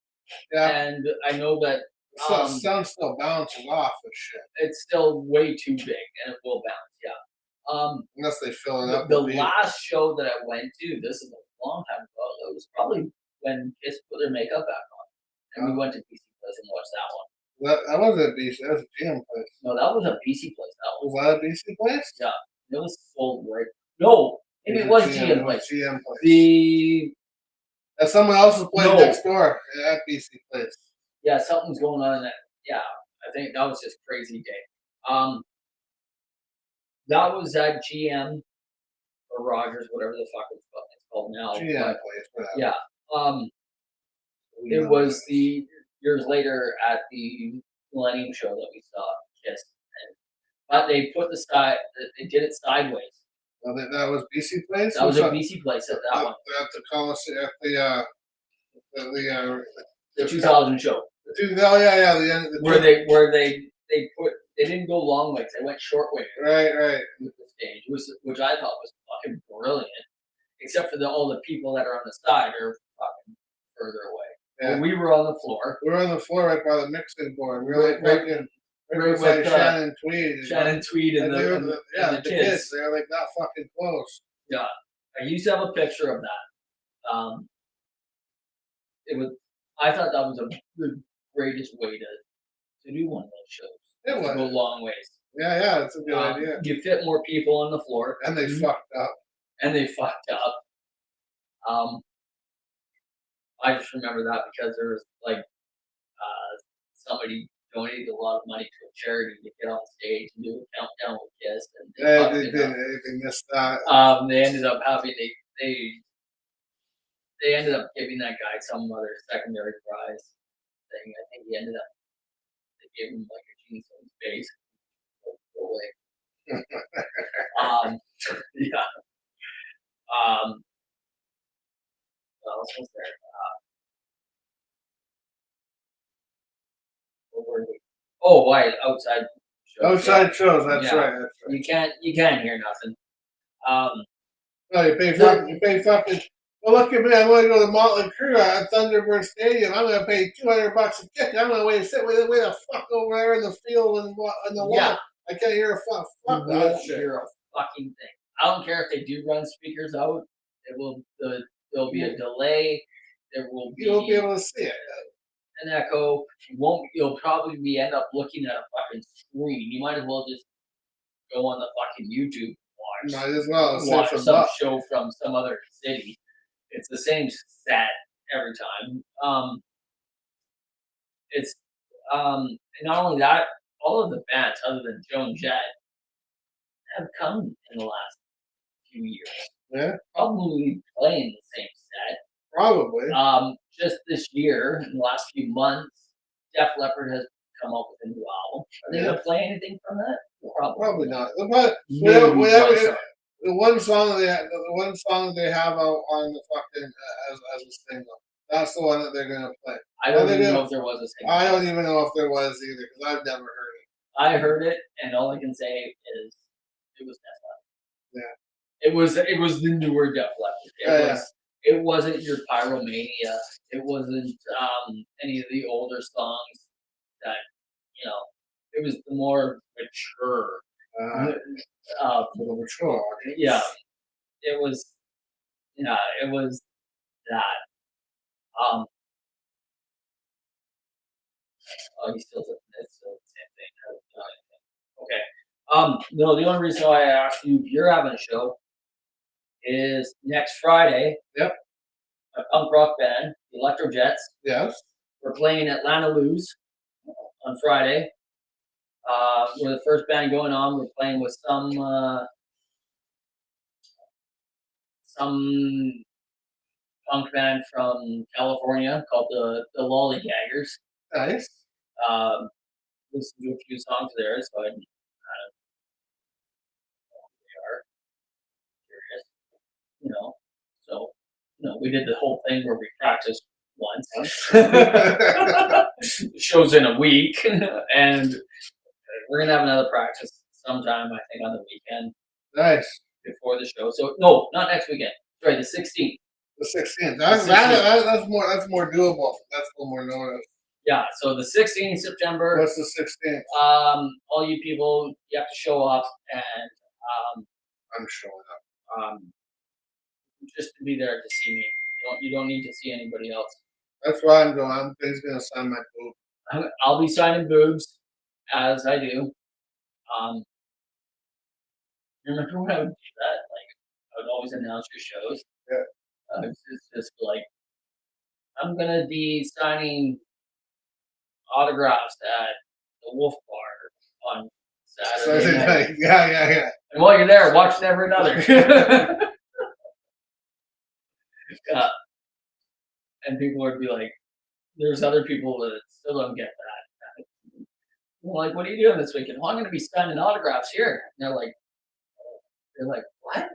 Yeah, and I know that sound still bounces off the shit. It's still way too big, and it will bounce. Yeah. Unless they fill it up. The last show that I went to, this is a long time ago. It was probably when Kiss put their makeup back on, and we went to BC Place and watched that one. That wasn't a BC. That was a GM Place. No, that was a BC Place. Was that a BC Place? Yeah, it was sold right. No, maybe it was GM Place. GM Place. Someone else was playing next door at BC Place. Yeah, something's going on in that. Yeah, I think that was just crazy day. That was at GM or Rogers, whatever the fuck it's called now. GM Place, whatever. Yeah. It was the years later at the Millennium Show that we saw Kiss, but they put they did it sideways. Well, that was BC Place. That was a BC Place at that one. At the Coliseum, at the 2000 show. Oh yeah. The end. Where they didn't go long ways. They went short ways. Right. With the stage, which I thought was fucking brilliant. Except for all the people that are on the side are fucking further away. Yeah. When we were on the floor. We were on the floor right by the mixing board. We were right with Shannon Tweed. Shannon Tweed and the kids. They're like not fucking close. Yeah. I used to have a picture of that. I thought that was the greatest way to do one of those shows. It was. Go long ways. Yeah, that's a good idea. You fit more people on the floor. And they fucked up. I just remember that because there was like somebody donated a lot of money to a charity to get on stage and do a countdown with Kiss, and they missed that. They ended up having they ended up giving that guy some other secondary prize thing. I think they gave him like a jeans on his face. Yeah. What else was there? What were we? Oh, why outside shows? Outside shows. That's right. You can't hear nothing. No, you pay fucking. Well, look at me. I'm going to go to Motley Crue at Thunderbird Stadium. I'm going to pay $200 a ticket. I'm going to sit way the fuck over there in the field and in the wall. I can't hear a fuck. Fuck that shit. Hear a fucking thing. I don't care if they do run speakers out. There'll be a delay. There will be. You won't be able to see it. An echo. You'll probably end up looking at a fucking screen. You might as well just go on the fucking YouTube. Might as well watch some show from some other city. It's the same set every time. It's and not only that, all of the bands other than Joan Jett have come in the last few years. Yeah, probably playing the same set. Probably. Just this year, in the last few months, Def Leppard has come up with a new album. Are they gonna play anything from that? Probably not. But the one song that they have out on the fucking as a single. That's the one that they're gonna play. I don't even know if there was a single. I don't even know if there was either because I've never heard it. I heard it, and all I can say is it was Def Leppard. Yeah. It was the newer Def Leppard. It wasn't your Pyromania. It wasn't any of the older songs that It was the more mature. For the mature audience. Yeah. It was that. It's still the same thing. Okay. No, the only reason why I asked you if you're having a show is next Friday. Yep. A punk rock band, the Electro Jets. Yes. We're playing at Lana Lou's on Friday. We're the first band going on. We're playing with some punk band from California called the Lollygaggers. Nice. Listened to a few songs there, so I kind of know who they are. Curious, So, we did the whole thing where we practiced once. Shows in a week, and we're gonna have another practice sometime. I think on the weekend. Nice. Before the show. So no, not next weekend. Sorry, the 16th. The 16th. That's more doable. That's a little more notice. Yeah. So the 16th September. What's the 16th? All you people, you have to show up, and I'm showing up. Just to be there to see me. You don't need to see anybody else. That's why I'm going. He's gonna sign my boob. I'll be signing boobs, as I do. Remember when I would do that? Like, I would always announce your shows. Yeah. It's just like, I'm gonna be signing autographs at the Wolf Bar on Saturday night. Yeah. And while you're there, watch Never Another. And people would be like, there's other people that still don't get that. I'm like, what are you doing this weekend? Well, I'm going to be signing autographs here. And they're like, what?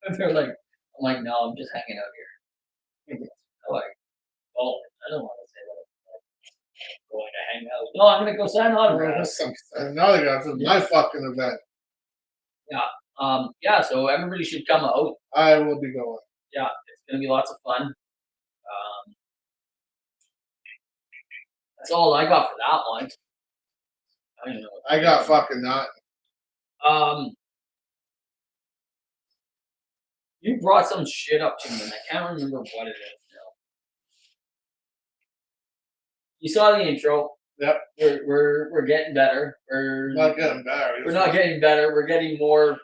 And they're like, I'm like, no, I'm just hanging out here. I'm like, well, I don't want to say that I'm going to hang out. No, I'm going to go sign autographs. Autographs is my fucking event. Yeah. So everybody should come out. I will be going. Yeah, it's going to be lots of fun. That's all I got for that one. I don't know. I got fucking nothing. You brought some shit up to me, and I can't remember what it is now. You saw the intro. Yep. We're getting better. We're not getting better. We're not getting better. We're getting more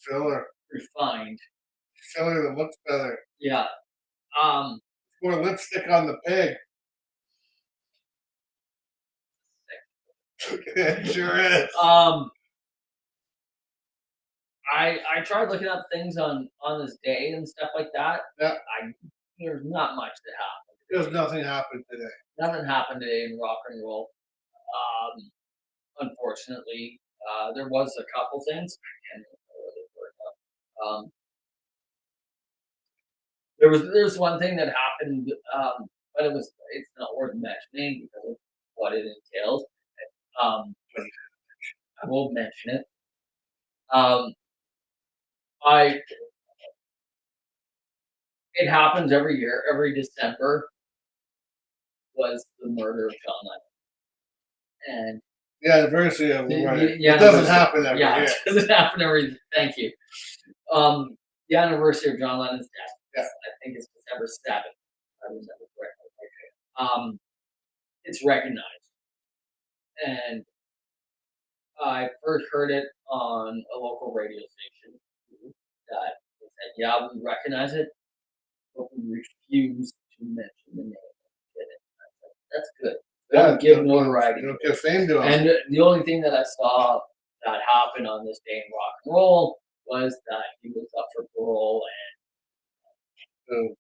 filler, refined. Filler that looks better. Yeah. More lipstick on the pig. It sure is. I tried looking up things on this day and stuff like that. Yeah. There's not much that happened. There's nothing happened today. Nothing happened today in rock and roll. Unfortunately, there was a couple things. I can't remember what they were. There's one thing that happened, but it's not worth mentioning because of what it entails. I won't mention it. It happens every year. Every December was the murder of John Lennon, and the anniversary of the murder. It doesn't happen every year. It doesn't happen every. Thank you. The anniversary of John Lennon's death. Yeah. I think it's December 7th. I remember correctly. It's recognized, and I first heard it on a local radio station that said, "Yeah, we recognize it, but we refuse to mention the name of it." That's good. Don't give notoriety. Don't give fame to him. And the only thing that I saw that happened on this day in rock and roll was that he was up for parole, and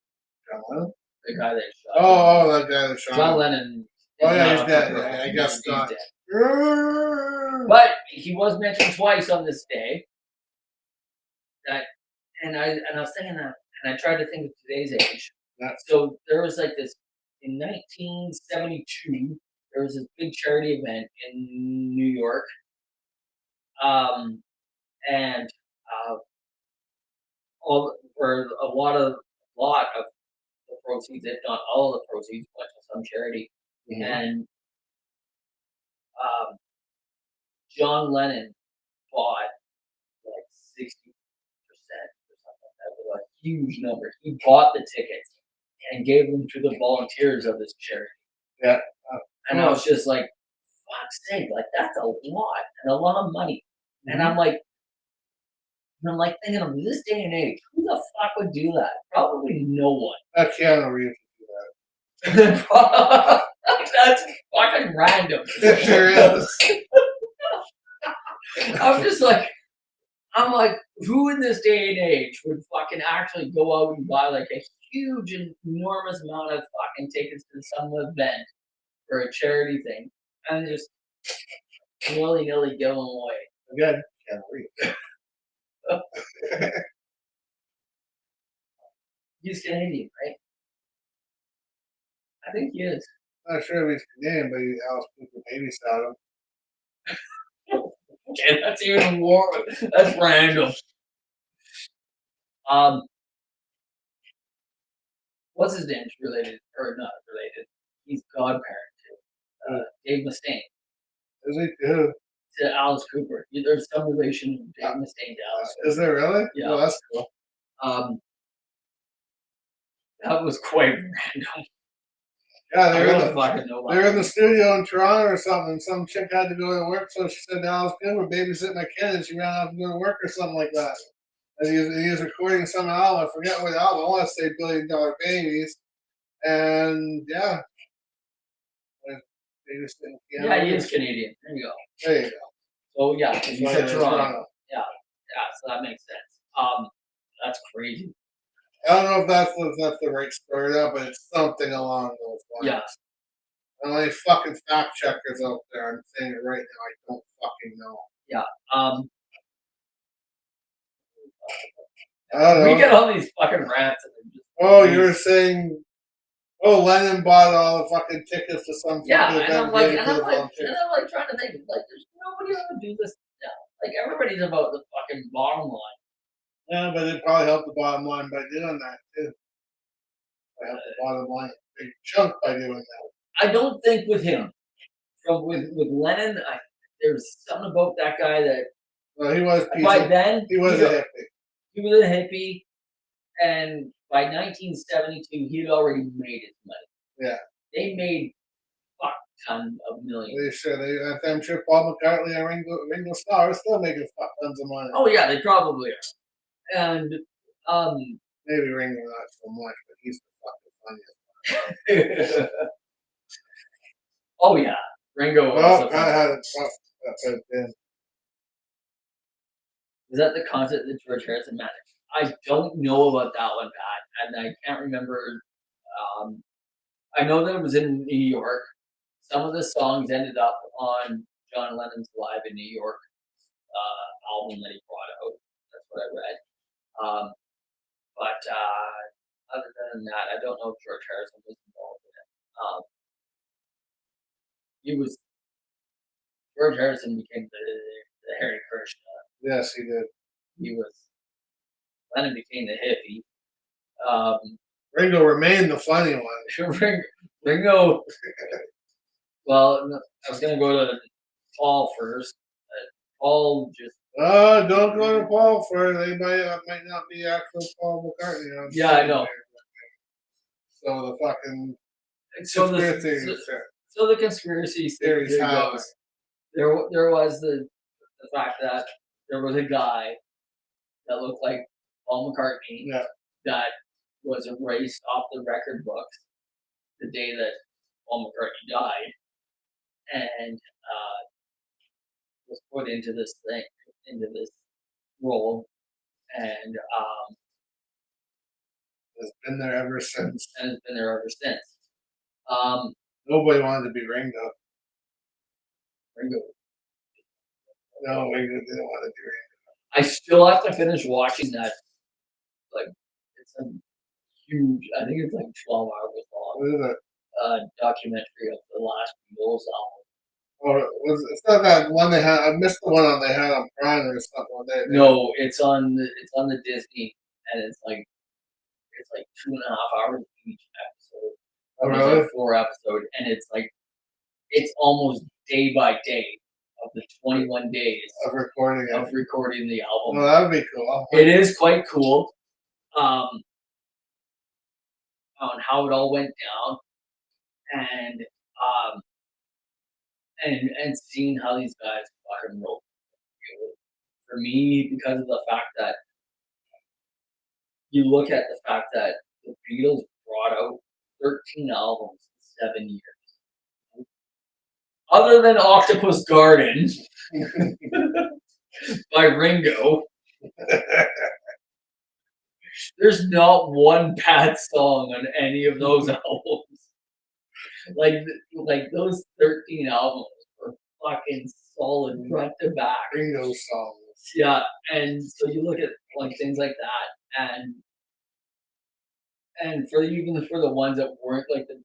John Lennon? the guy that shot that guy that shot John Lennon. Oh yeah, he's dead. Yeah, I guess not. But he was mentioned twice on this day. And I was thinking that, and I tried to think of today's age. Yeah. So there was like this in 1972. There was this big charity event in New York, and a lot of the proceeds, if not all of the proceeds, went to some charity. Mm-hmm. And John Lennon bought like 60% or something like that, a huge number. He bought the tickets and gave them to the volunteers of this charity. Yeah. And I was just like, fuck's sake, like that's a lot and a lot of money. Mm-hmm. And I'm like thinking of this day and age, who the fuck would do that? Probably no one. That's Keanu Reeves would do that. That's fucking random. It sure is. I'm like, who in this day and age would fucking actually go out and buy like a huge, enormous amount of fucking tickets to some event or a charity thing and just willy-nilly give them away? Again, Keanu Reeves. He's Canadian, right? I think he is. Not sure if he's Canadian, but Alice Cooper babysat him. Okay, that's even more. That's random. What's his name? Related or not related? He's godparent to Dave Mustaine. Is he too? To Alice Cooper. There's some relation of Dave Mustaine to Alice Cooper. Is there really? Yeah. Oh, that's cool. That was quite random. Yeah, they're in the studio in Toronto or something, and some chick had to go to work, so she said to Alice Cooper, babysit my kid, and she ran off to go to work or something like that. And he was recording some album, I forget what album, I want to say $1 Billion Babies. And yeah. Yeah, he is Canadian. There you go. There you go. So yeah, you said Toronto. Yeah, so that makes sense. That's crazy. I don't know if that's the right story now, but it's something along those lines. Yeah. I don't know any fucking fact checkers out there. I'm saying it right now. I don't fucking know. Yeah. I don't know. We get all these fucking rants. You were saying, Lennon bought all the fucking tickets to some fucking event. And I'm like trying to think, like, there's nobody that would do this now. Like, everybody's about the fucking bottom line. Yeah, but it probably helped the bottom line by doing that too. It helped the bottom line a big chunk by doing that. I don't think with him. With Lennon, there's something about that guy that. Well, he was. By then, he was a hippie. He was a hippie, and by 1972, he had already made his money. Yeah. They made ton of millions. They sure I'm sure Paul McCartney and Ringo Starr are still making tons of money. Oh yeah, they probably are. And maybe Ringo not so much, but he's the fucking funniest. Oh yeah, Ringo. Well, I had it. Is that the concert that George Harrison managed? I don't know about that one, Pat, and I can't remember. I know that it was in New York. Some of the songs ended up on John Lennon's Live in New York album that he brought out. That's what I read. But other than that, I don't know if George Harrison was involved in it. George Harrison became the Harry Krishna. Yes, he did. Lennon became the hippie. Ringo remained the funny one. Ringo. Well, I was gonna go to Paul first. Paul just. Don't go to Paul first. They might not be actual Paul McCartney. Yeah, I know. So the fucking so the conspiracy theory goes. There was the fact that there was a guy that looked like Paul McCartney that was erased off the record books the day that Paul McCartney died, and was put into this role, and has been there ever since. Nobody wanted to be Ringo. No, Ringo didn't want to be Ringo. I still have to finish watching that. Like, it's a huge. I think it's like 12 hours long. What is it? Documentary of the last Beatles album. Oh, it's not that one they had. I missed the one they had on Prime or something. No, it's on the Disney, and it's like 2.5 hours each episode. Oh, really? Like 4 episodes, and it's almost day by day of the 21 days of recording the album. Oh, that'd be cool. It is quite cool. On how it all went down, and seeing how these guys fucking wrote. For me, because of the fact that you look at the fact that the Beatles brought out 13 albums in 7 years. Other than Octopus Garden by Ringo, there's not one bad song on any of those albums. Like those 13 albums were fucking solid front to back. Ringo songs. Yeah, and so you look at like things like that, and for the ones that weren't like the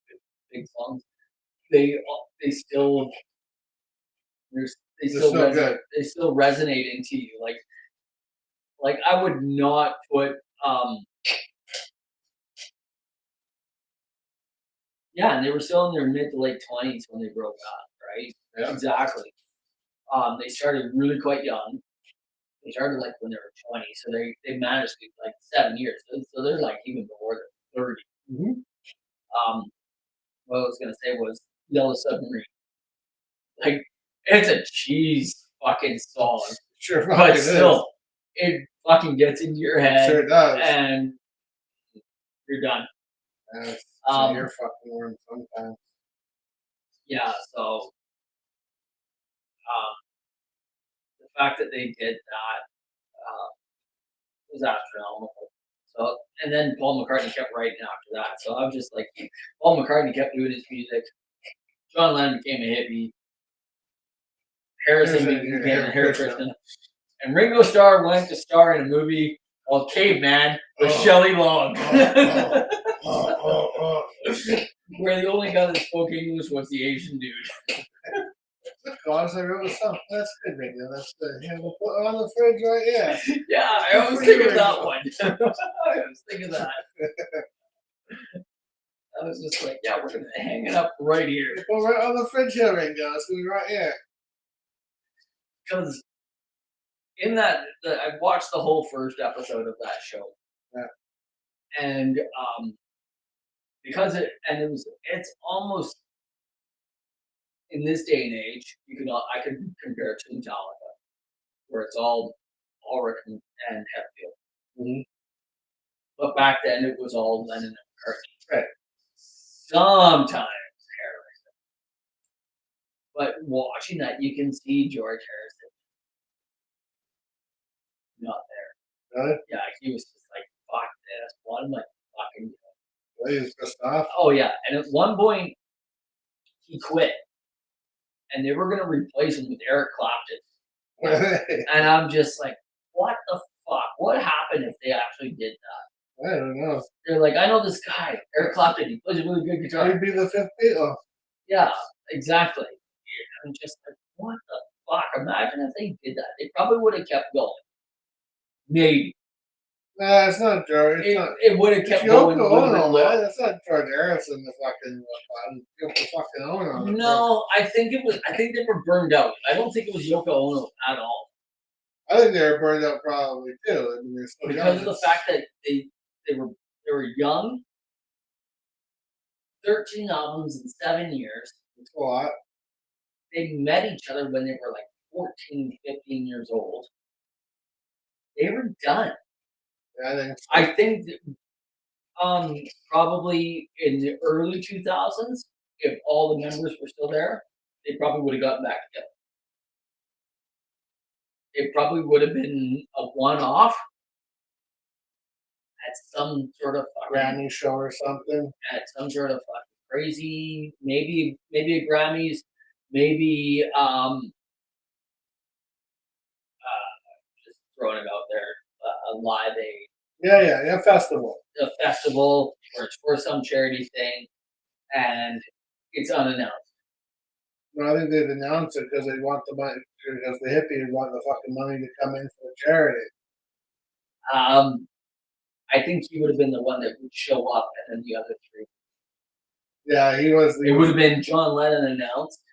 big songs, they still resonate into you. Like I would not put yeah, and they were still in their mid to late 20s when they broke up, right? Yeah. Exactly. They started really quite young. They started like when they were 20, so they managed to like 7 years. So they're like even before they're 30. Mm-hmm. What I was gonna say was Yellow Submarine. Like it's a cheese fucking song, sure, but still, it fucking gets into your head. Sure does, and you're done. It's your fucking worm sometimes. Yeah, so the fact that they did that was astronomical. So, and then Paul McCartney kept writing after that. So I'm just like, Paul McCartney kept doing his music. John Lennon became a hippie. Harrison became a Harry Krishna. And Ringo Starr went to star in a movie called Caveman with Shelley Long. Where the only guy that spoke English was the Asian dude. Gosh, I wrote a song. That's good, Ringo. That's good. Yeah, we'll put it on the fridge right here. Yeah, I always think of that one. I always think of that. I was just like, yeah, we're going to hang it up right here. We'll put it right on the fridge here, Ringo. It's going to be right here. Because in that, I watched the whole first episode of that show. Yeah. And because it's almost in this day and age, I could compare it to Metallica, where it's all Ulrich and Hetfield. Mm-hmm. But back then, it was all Lennon and McCartney. Right. Sometimes Harrison. But watching that, you can see George Harrison not there. Really? Yeah, he was just like, fuck this. What am I fucking doing? Well, he was pissed off. Oh, yeah. And at one point, he quit. And they were going to replace him with Eric Clapton. And I'm just like, what the fuck? What happened if they actually did that? I don't know. They're like, I know this guy, Eric Clapton. He plays a really good guitar. He'd be the fifth Beatle. Yeah, exactly. I'm just like, what the fuck? Imagine if they did that. They probably would have kept going. Maybe. Nah, it's not George. It would have kept Yoko going. Ono, man. That's not George Harrison, the fucking Ono. No, I think they were burned out. I don't think it was Yoko Ono at all. I think they were burned out probably too. I mean, because of the fact that they were young. 13 albums in 7 years. That's a lot. They met each other when they were like 14, 15 years old. They were done. Yeah, I think so. Probably in the early 2000s, if all the members were still there, they probably would have gotten back together. It probably would have been a one-off at some sort of Grammy show or something. At some sort of crazy, maybe a Grammys, maybe just throwing it out there, a live aid. Yeah, festival. A festival or it's for some charity thing, and it's unannounced. No, I think they'd announce it because they want the money, because the hippies want the fucking money to come in for charity. I think he would have been the one that would show up, and then the other three. Yeah, he was. It would have been John Lennon announced.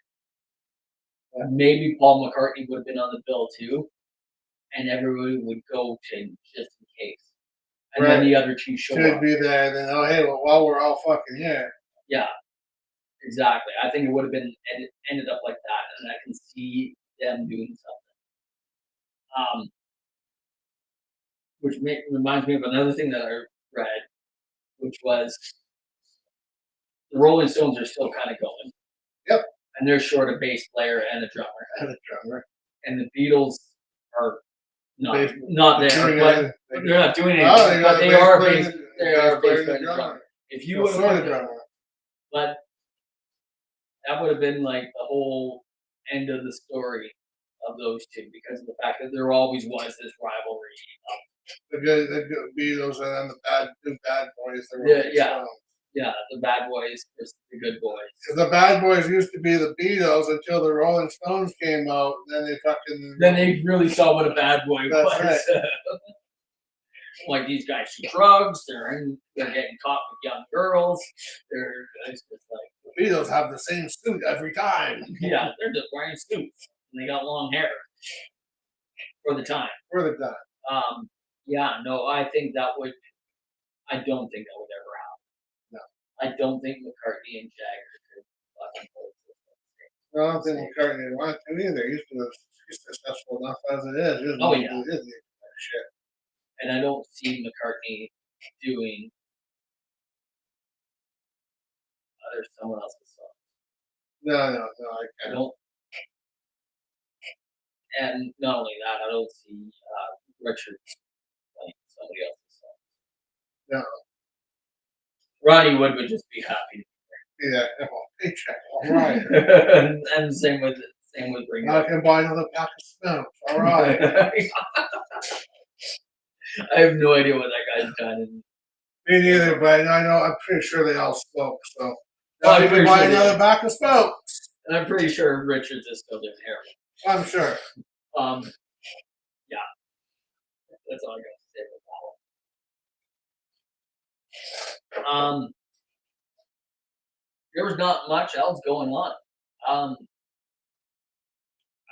Yeah. Maybe Paul McCartney would have been on the bill too, and everybody would go to just in case. And then the other two show up. Should be there. Then hey, well, while we're all fucking here. Yeah, exactly. I think it would have been ended up like that, and I can see them doing something. Which reminds me of another thing that I read, which was the Rolling Stones are still kind of going. Yep. And they're short a bass player and a drummer. And the Beatles are not there, but they're not doing anything. But they are bass player and drummer. If you would have, but that would have been like the whole end of the story of those two, because of the fact that there always was this rivalry. The Beatles and then the bad boys. Yeah, the bad boys versus the good boys. Because the bad boys used to be the Beatles until the Rolling Stones came out. Then they really saw what a bad boy was. Right. Like these guys do drugs. They're getting caught with young girls. It's just like the Beatles have the same suit every time. Yeah, they're just wearing suits and they got long hair for the time. Yeah, no, I think that would. I don't think that would ever happen. No, I don't think McCartney and Jagger could fucking hold this. No, I don't think McCartney would want to either. He's successful enough as it is. Oh yeah, shit. And I don't see McCartney doing someone else's song. No, I don't. And not only that, I don't see Richard playing somebody else's song. No. Ronnie Wood would just be happy. Yeah, paycheck. All right. And same with Ringo. I can buy another pack of Smokes. All right. I have no idea what that guy's done. Me neither, but I know I'm pretty sure they all smoke. So now you can buy another pack of Smokes. And I'm pretty sure Richards is still doing heroin. I'm sure. Yeah. That's all I got to say about that one. There was not much else going on.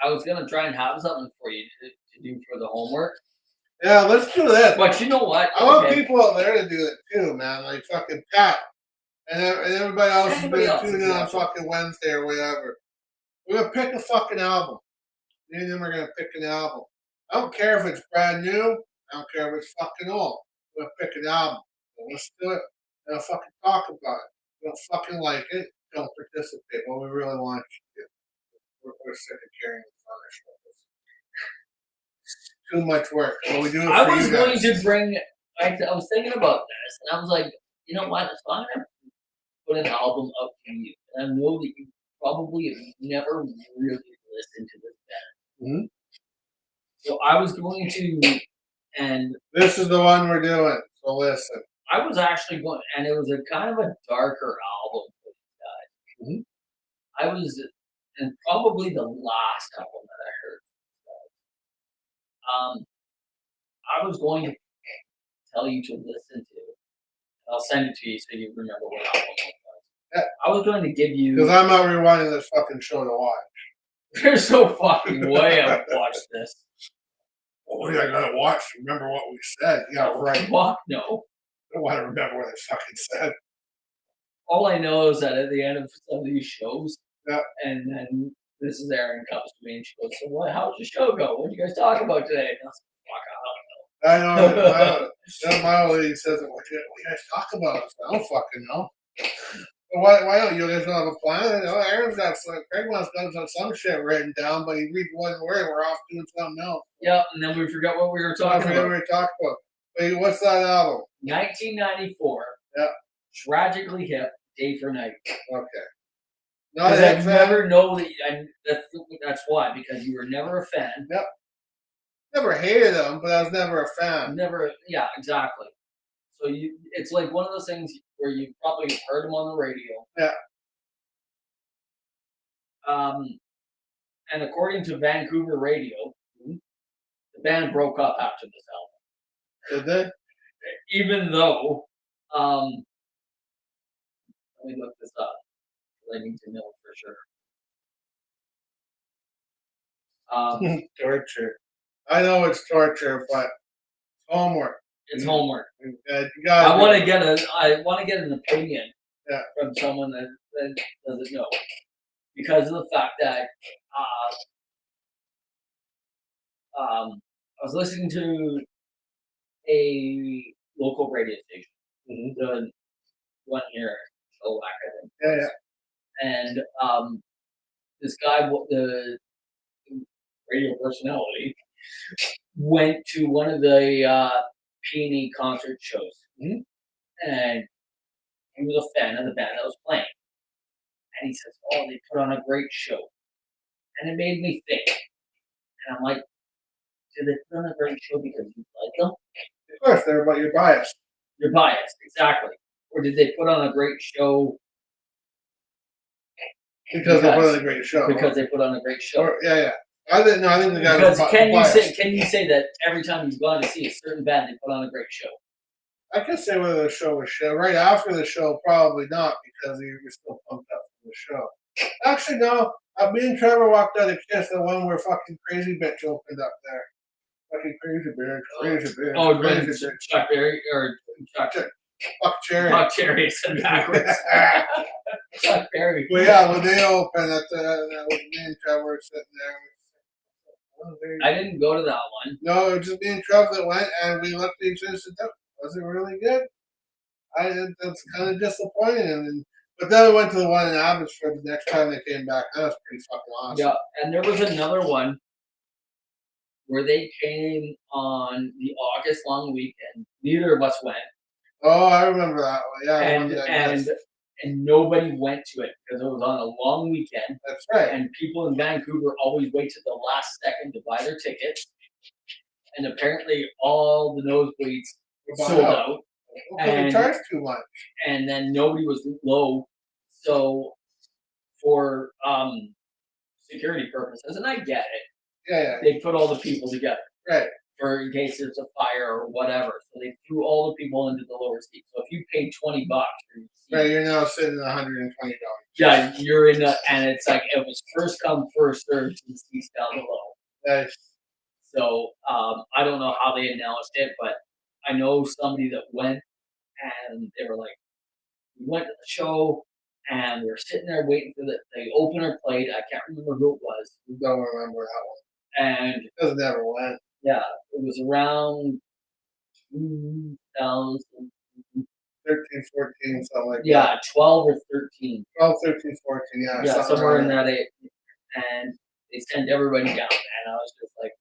I was gonna try and have something for you to do for the homework. Yeah, let's do that. But you know what? I want people out there to do it too, man. Like fucking Pat and everybody else has been tuning in on fucking Wednesday or whatever. We're gonna pick a fucking album. Me and them are gonna pick an album. I don't care if it's brand new. I don't care if it's fucking old. We're gonna pick an album. So let's do it. And I'll fucking talk about it. You don't fucking like it, don't participate. What we really want you to do. We're sick of carrying this on our shoulders. Too much work. Well, we do it I for was you going guys. to bring. I was thinking about this, and I was like, you know what? If I'm gonna put an album up to you, and I know that you probably have never really listened to this band. Mm-hmm. So I was going to, and this is the one we're doing. So listen. I was actually going, and it was a kind of a darker album for these guys. I was, and probably the last album that I heard. I was going to tell you to listen to. I'll send it to you so you remember what album it was. Yeah. I was going to give you. Because I'm not rewinding this fucking show to watch. There's no fucking way I've watched this. Well, what do I gotta watch? Remember what we said? Yeah, right. Fuck no. I don't want to remember what I fucking said. All I know is that at the end of some of these shows, yeah. And then this is Erin comes to me and she goes, "So what? How's the show go? What did you guys talk about today?" And I was like, "Fuck, I know. My old lady says, "What do you guys talk about?" I don't fucking know. Why don't you guys don't have a plan? Oh, Aaron's got some. Craig wants to have some shit written down, but he reads one word. We're off doing something else. Yeah, and then we forgot what we were talking about. What we talked about. Wait, what's that album? 1994. Yeah. Tragically Hip, Day for Night. Okay. Because I never know that. That's why, because you were never a fan. Yep. Never hated them, but I was never a fan. Never. Yeah, exactly. So it's like one of those things where you probably heard them on the radio. Yeah. And according to Vancouver radio, the band broke up after this album. Did they? Even though, let me look this up. I need to know for sure. Torture. I know it's torture, but homework. It's homework. I want to get an opinion yeah. from someone that doesn't know, because of the fact that I was listening to a local radio station, the one here, Showlack, I think. Yeah, yeah. And this guy, the radio personality, went to one of the Peony concert shows, and he was a fan of the band that was playing. And he says, "Oh, they put on a great show," and it made me think. And I'm like, "Did they put on a great show because you like them?" Of course, they're about your bias. You're biased, exactly. Or did they put on a great show because they put on a great show? Because they put on a great show. Or, yeah. I didn't know. I think the guy was biased. Can you say that every time you've gone to see a certain band, they put on a great show? I can say whether the show was shit. Right after the show, probably not, because you're still pumped up for the show. Actually, no. Me and Trevor walked out of Kiss, the one where fucking Crazy Bitch opened up there. Fucking Crazy Bitch. Oh, Crazy Bitch. Chuck Berry or Chuck Cherry. Chuck Cherry said backwards. Chuck Berry. Well, yeah, when they opened, me and Trevor were sitting there. I didn't go to that one. No, it was just me and Trevor that went, and we looked at each other and said, "That wasn't really good." That's kind of disappointing. But then I went to the one in Abbotsford the next time they came back. That was pretty fucking awesome. Yeah, and there was another one where they came on the August long weekend. Neither of us went. Oh, I remember that one. Yeah, and nobody went to it because it was on a long weekend. That's right. And people in Vancouver always wait to the last second to buy their tickets. And apparently all the nosebleeds sold out. And they charged too much. And then nobody was low. So for security purposes, and I get it. Yeah. They put all the people together. Right. For in case there's a fire or whatever. So they threw all the people into the lower seat. So if you paid $20 for your seat, right, you're now sitting at $120. Yeah, you're in and it's like it was first come, first served to the seats down below. Nice. So I don't know how they announced it, but I know somebody that went and they were like, we went to the show and we were sitting there waiting for the opener played. I can't remember who it was. Don't remember that one. And it never went. Yeah, it was around 2000. 13, 14, something like that. Yeah, 12 or 13. 12, 13, 14, yeah. Yeah, somewhere in that age. And they sent everybody down, and I was just like,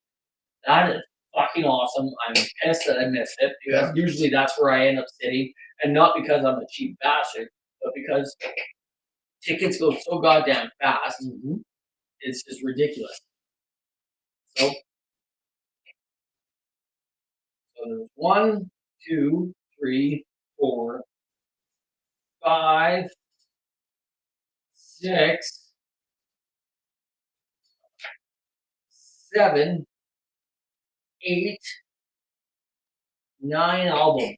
that is fucking awesome. I'm pissed that I missed it, because usually that's where I end up sitting, and not because I'm a cheap bastard, but because tickets go so goddamn fast. Mm-hmm. It's just ridiculous. So there's 1, 2, 3, 4, 5, 6, 7, 8, 9 albums.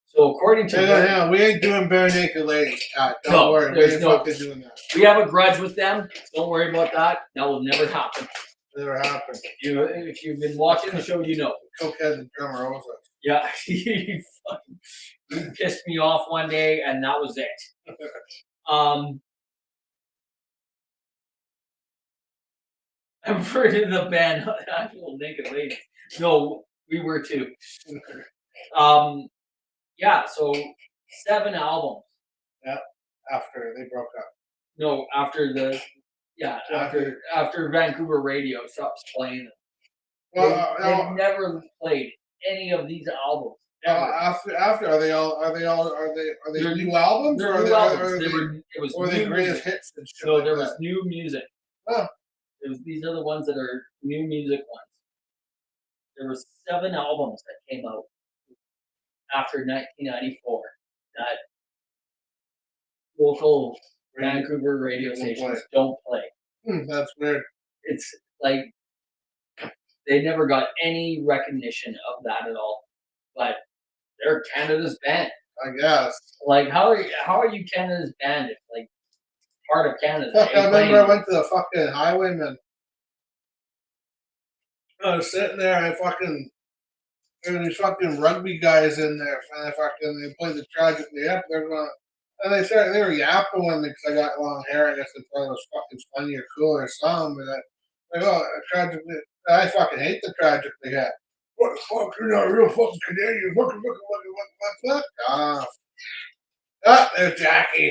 So according to we ain't doing Bare Naked Ladies. Don't worry, we ain't fucking doing that. We have a grudge with them. Don't worry about that. That will never happen. Never happened. If you've been watching the show, you know. Cokehead and drummer also. Yeah, he pissed me off one day, and that was it. I'm pretty the band Actual Naked Ladies. No, we were too. Yeah, so 7 albums. Yeah, after they broke up. No, after after Vancouver radio stops playing them. Well, they never played any of these albums. After are they new albums? They're new albums. Or they greatest hits and shit. So there was new music. Oh. These are the ones that are new music ones. There were 7 albums that came out after 1994 that local Vancouver radio stations don't play. That's weird. It's like they never got any recognition of that at all. But they're Canada's band, I guess. Like, how are you Canada's band if like part of Canada? Fuck, I remember I went to the fucking Highwayman. I was sitting there and there were these fucking rugby guys in there, and they played the Tragically Hip. And they were yapping with me because I got long hair. I guess they thought it was fucking funny or cool or something. But Tragically, I fucking hate the Tragically Hip. What the fuck? You're not real fucking Canadian. What? There's Jackie.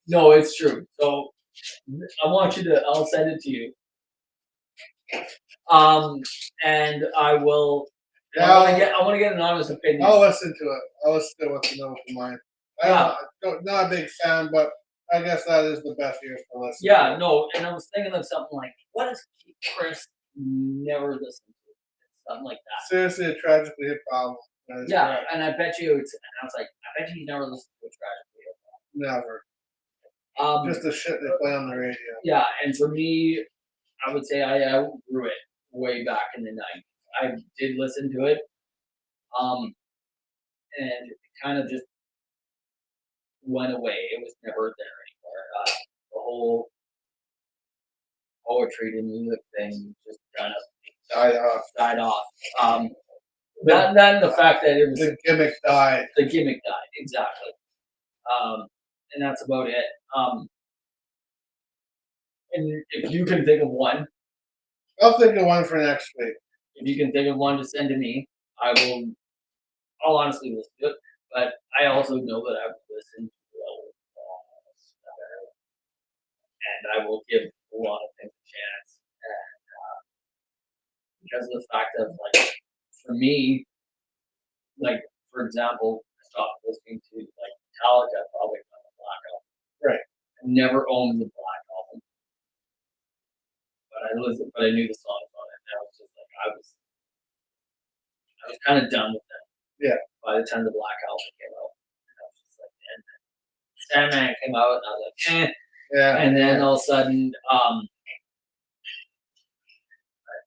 No, it's true. So I'll send it to you. And I will. Yeah, I want to get an honest opinion. I'll listen to it. I'll listen to what's in open mind. I'm not a big fan, but I guess that is the best years to listen. Yeah, no, and I was thinking of something like, what does Chris never listen to? Something like that. Seriously, a Tragically Hip album. Yeah, correct. And I bet you I was like, I bet you never listened to a Tragically Hip album. Never. Just the shit they play on the radio. Yeah, and for me, I would say I outgrew it way back in the 90s. I did listen to it, and it kind of just went away. It was never there anymore. The whole poetry to music thing just kind of died off. Then the fact that it was the gimmick died. The gimmick died, exactly. And that's about it. And if you can think of one, I'll think of one for next week. If you can think of one to send to me, I'll honestly listen to it. But I also know that I've listened to a lot of stuff, and I will give a lot of things a chance. And because of the fact of like, for me, like for example, I stopped listening to like Metallica probably on the Black album. Right. I never owned the Black album, but I knew the songs on it. And I was just like, I was kind of done with them. Yeah. By the time the Black album came out, I was just like, and Sandman came out, and I was like, eh. Yeah. And then all of a sudden,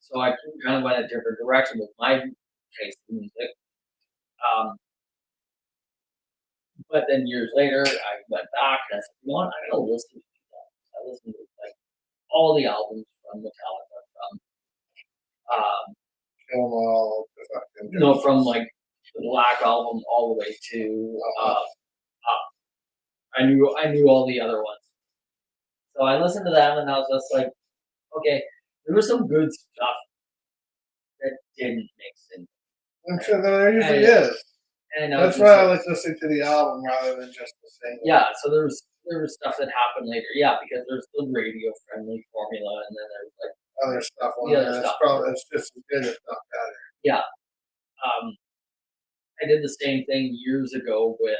so I kind of went a different direction with my taste in music. But then years later, I went back and I said, you know what? I'm gonna listen to these albums. I listened to like all the albums from Metallica, from like the Black Album all the way to Up. I knew all the other ones. So I listened to them and I was just like, okay, there was some good stuff that didn't make sense. I'm sure there usually is. And that's why I like listening to the album rather than just the single. Yeah, so there was stuff that happened later. Yeah, because there's the radio friendly formula, and then there's like other stuff on there. That's just as good, if not better. Yeah. I did the same thing years ago with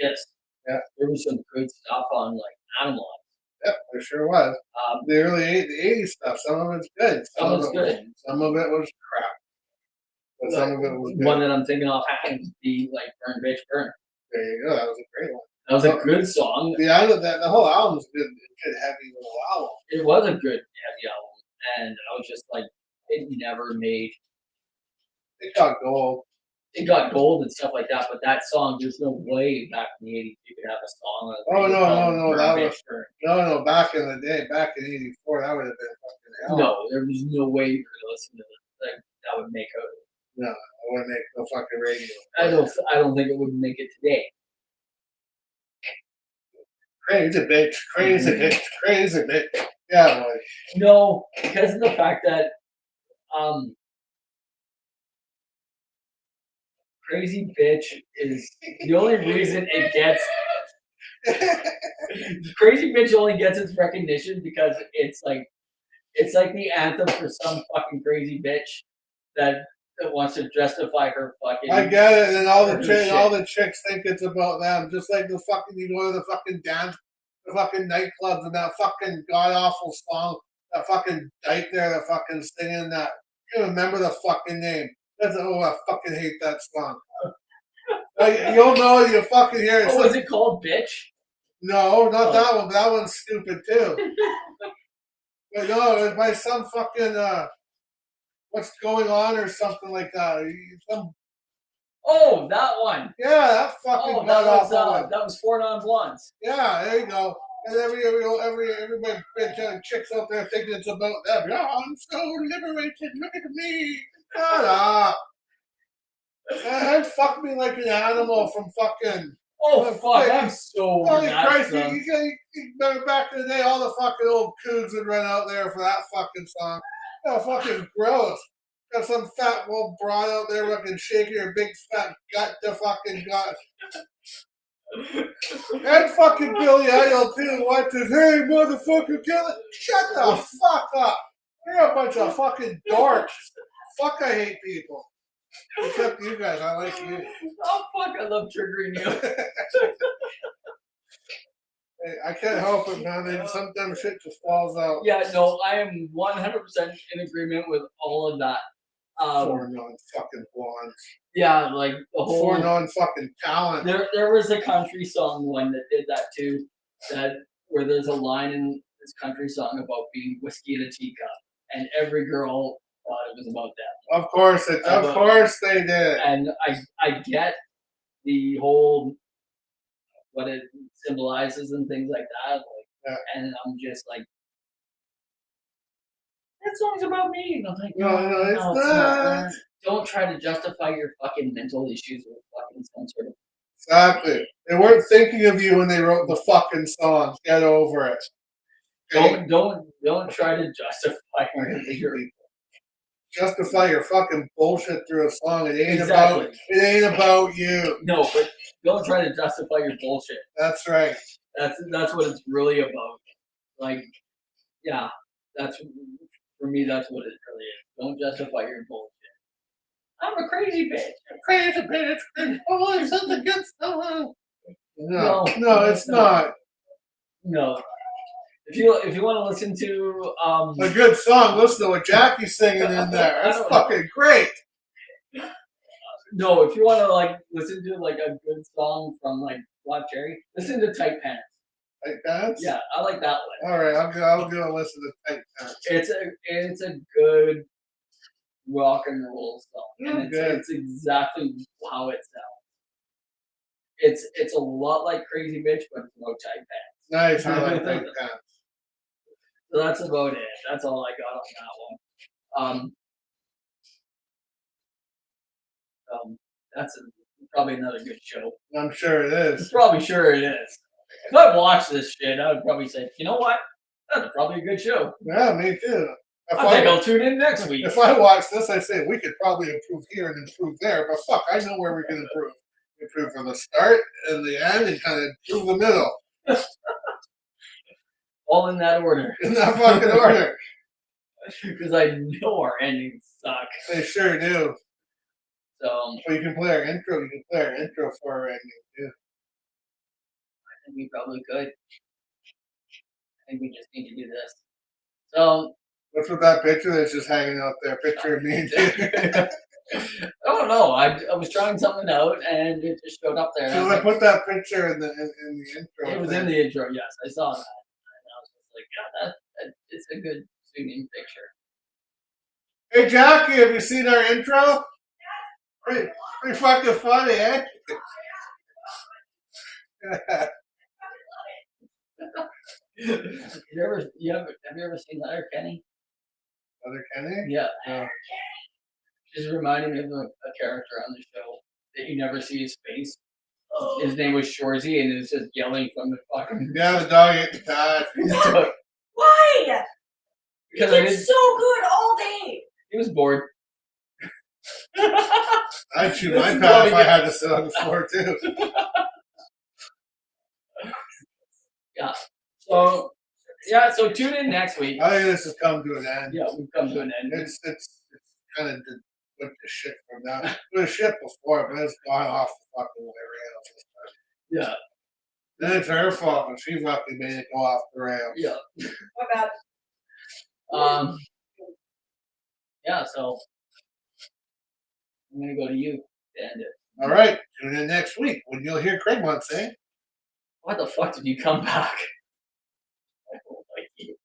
Kiss. Yeah, there was some good stuff on like Animal. Yep, there sure was. The early the 80s stuff, some of it's good. Some of it was crap. But some of it was good. One that I'm thinking off happens to be like Burn Bitch Burn. There you go. That was a great one. That was a good song. The whole album's good, heavy little album. It was a good heavy album, and I was just like, it never made. It got gold. It got gold and stuff like that, but that song, there's no way back in the 80s you could have a song. No, that was no. Back in the day, back in '84, that would have been fucking hell. No, there was no way you were gonna listen to it. Like that would make a. No, I wouldn't make no fucking radio. I don't think it would make it today. Crazy bitch, crazy bitch, crazy bitch. Yeah, boy. No, because of the fact that Crazy Bitch is the only reason it gets. Crazy Bitch only gets its recognition because it's like the anthem for some fucking crazy bitch that wants to justify her fucking. I get it, and all the chicks think it's about them, just like the fucking you go to the fucking dance, the fucking nightclubs, and that fucking god awful song, that fucking dyke there, that fucking singing that. I can't remember the fucking name. I fucking hate that song. You'll know you fucking hear it. Was it called Bitch? No, not that one. But that one's stupid too. But no, it was by some fucking what's going on or something like that. Oh, that one. Yeah, that fucking. That was Four Non Blondes. Yeah, there you go. And everybody chicks out there thinking it's about them. Yeah, I'm so liberated. Look at me. Shut up. And fuck me like an animal from fucking. Oh, fuck. I'm so. Holy Christ. You remember back in the day, all the fucking old cougs would run out there for that fucking song. Oh, fucking gross. Got some fat old broad out there fucking shaking her big fat gut to fucking gut. And fucking Billy Idol too. What this? Hey, motherfucker, kill it. Shut the fuck up. You're a bunch of fucking dorks. Fuck, I hate people. Except you guys, I like you. Oh, fuck, I love triggering you. Hey, I can't help it, man. Sometimes shit just falls out. Yeah, no, I am 100% in agreement with all of that. Four non-fucking blondes. Yeah, like the whole. Four non-fucking talent. There was a country song one that did that too, where there's a line in this country song about being whiskey in a teacup, and every girl thought it was about them. Of course they did. And I get the whole what it symbolizes and things like that. Like, yeah. And I'm just like, that song's about me. And I'm like, no, it's not. Don't try to justify your fucking mental issues with fucking some sort of. Exactly. They weren't thinking of you when they wrote the fucking song. Get over it. Okay? Don't try to justify your. Justify your fucking bullshit through a song. It ain't about you. No, but don't try to justify your bullshit. That's right. That's what it's really about. Like, yeah, for me. That's what it really is. Don't justify your bullshit. I'm a crazy bitch. Crazy bitch. Oh, it's such a good song. No, it's not. No. If you want to listen to a good song, listen to what Jackie's singing in there. That's fucking great. No, if you want to like listen to like a good song from like Black Cherry, listen to Tight Pants. Tight Pants? Yeah, I like that one. All right, I'll go listen to Tight Pants. It's a good rock and roll song, and it's exactly how it sounds. It's a lot like Crazy Bitch, but it's no Tight Pants. Nice, I like Tight Pants. So that's about it. That's all I got on that one. That's probably another good show. I'm sure it is. Probably sure it is. If I watched this shit, I would probably say, you know what? That's probably a good show. Yeah, me too. I think I'll tune in next week. If I watch this, I say we could probably improve here and improve there, but fuck, I know where we can improve. Improve from the start and the end and kind of improve the middle. All in that order. In that fucking order. Because I know our endings suck. They sure do. So you can play our intro. You can play our intro for our ending too. I think we probably could. I think we just need to do this. So what's with that picture that's just hanging out there? Picture of me and you. I don't know. I was trying something out and it just showed up there. So I put that picture in the intro. It was in the intro. Yes, I saw that. And I was just like, yeah, that it's a good singing picture. Hey Jackie, have you seen our intro? Pretty fucking funny, eh? Have you ever seen Letter Kenny? Letter Kenny? Yeah. No. Just reminded me of a character on the show that you never see his face. His name was Shorzy, and it's just yelling from the fucking. Yeah, the dog ate the dog. Why? Because it's so good all day. He was bored. I'd chew my pal if I had to sit on the floor too. Yeah. So tune in next week. I think this has come to an end. Yeah, we've come to an end. It's kind of went to shit from now. It was shit before, but it's gone off the fucking way rails. Yeah. Then it's her fault when she fucking made it go off the rails. Yeah. My bad. Yeah, so I'm gonna go to you to end it. All right, tune in next week when you'll hear Craig once say, Why the fuck did you come back? I don't like you.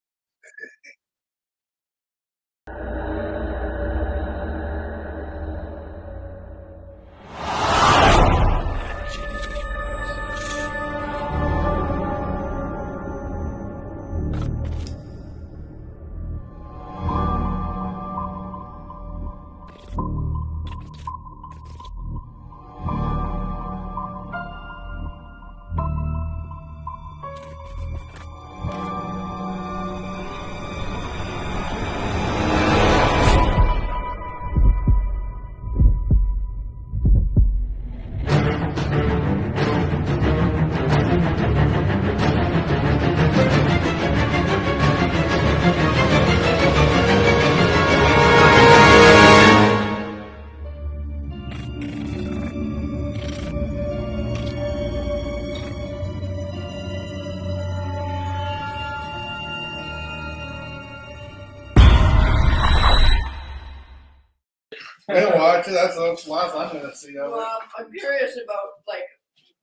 "We'll watch it." That's the last I'm going to see of it. Well, I'm curious about like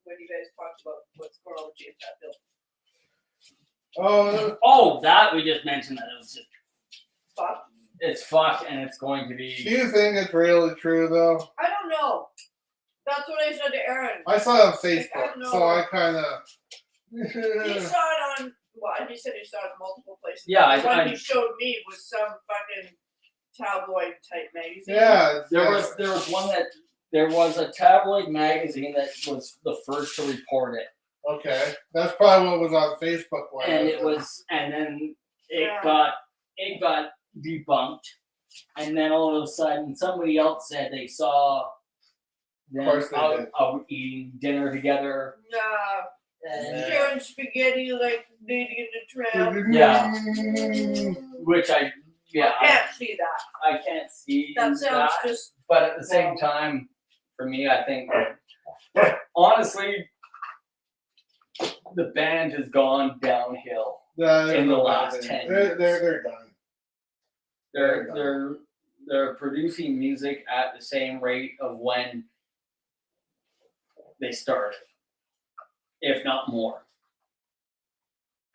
when you guys talked about what's going on with James Hatfield. Oh, that we just mentioned that it was just Fuck. it's fucked and it's going to be. Do you think it's really true though? I don't know. That's what I said to Aaron. I saw it on I Facebook, don't know. so I kind of. He saw it on. Well, he said he saw it in multiple places. Yeah, the one I he showed me was some fucking tabloid type magazine. Yeah, There was a tabloid magazine that was the first to report it. Okay, that's probably what was on Facebook. And then it Yeah. got debunked, and then all of a sudden somebody else said they saw them course they did. out eating dinner together. Nah. And, Sharing spaghetti like Lady in the Tramp. Yeah. Which I can't see that. I can't see That sounds just. but at the same time, for me, I think honestly, the band has gone downhill in the last 10 years. They're done. They're producing music at the same rate of when they started, if not more.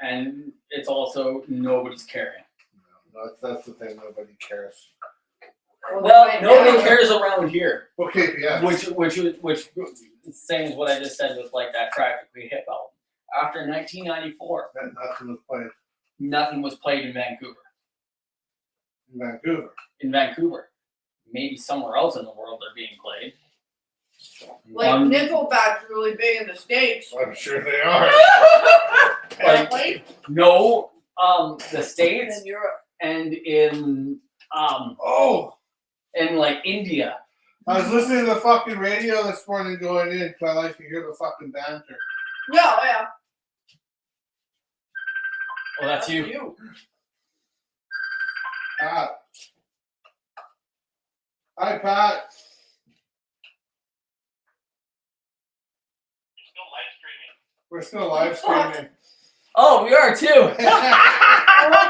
And it's also nobody's caring. No, that's the thing. Nobody cares. Well, nobody cares around here. Okay, yeah. Which same as what I just said with like that Practically Hip album. After 1994, Nothing was played nothing was played in Vancouver. in Vancouver. In Vancouver, maybe somewhere else in the world they're being played. Like Um, Nickelback's really big in the States. I'm sure they are. Apparently. No, the And States in Europe. and in Oh, like India. I was listening to the fucking radio this morning going in because I like to hear the fucking banter. Yeah, oh yeah. Well, that's you. Pat. Hi, Pat. We're still live streaming. Oh, we are too. Oh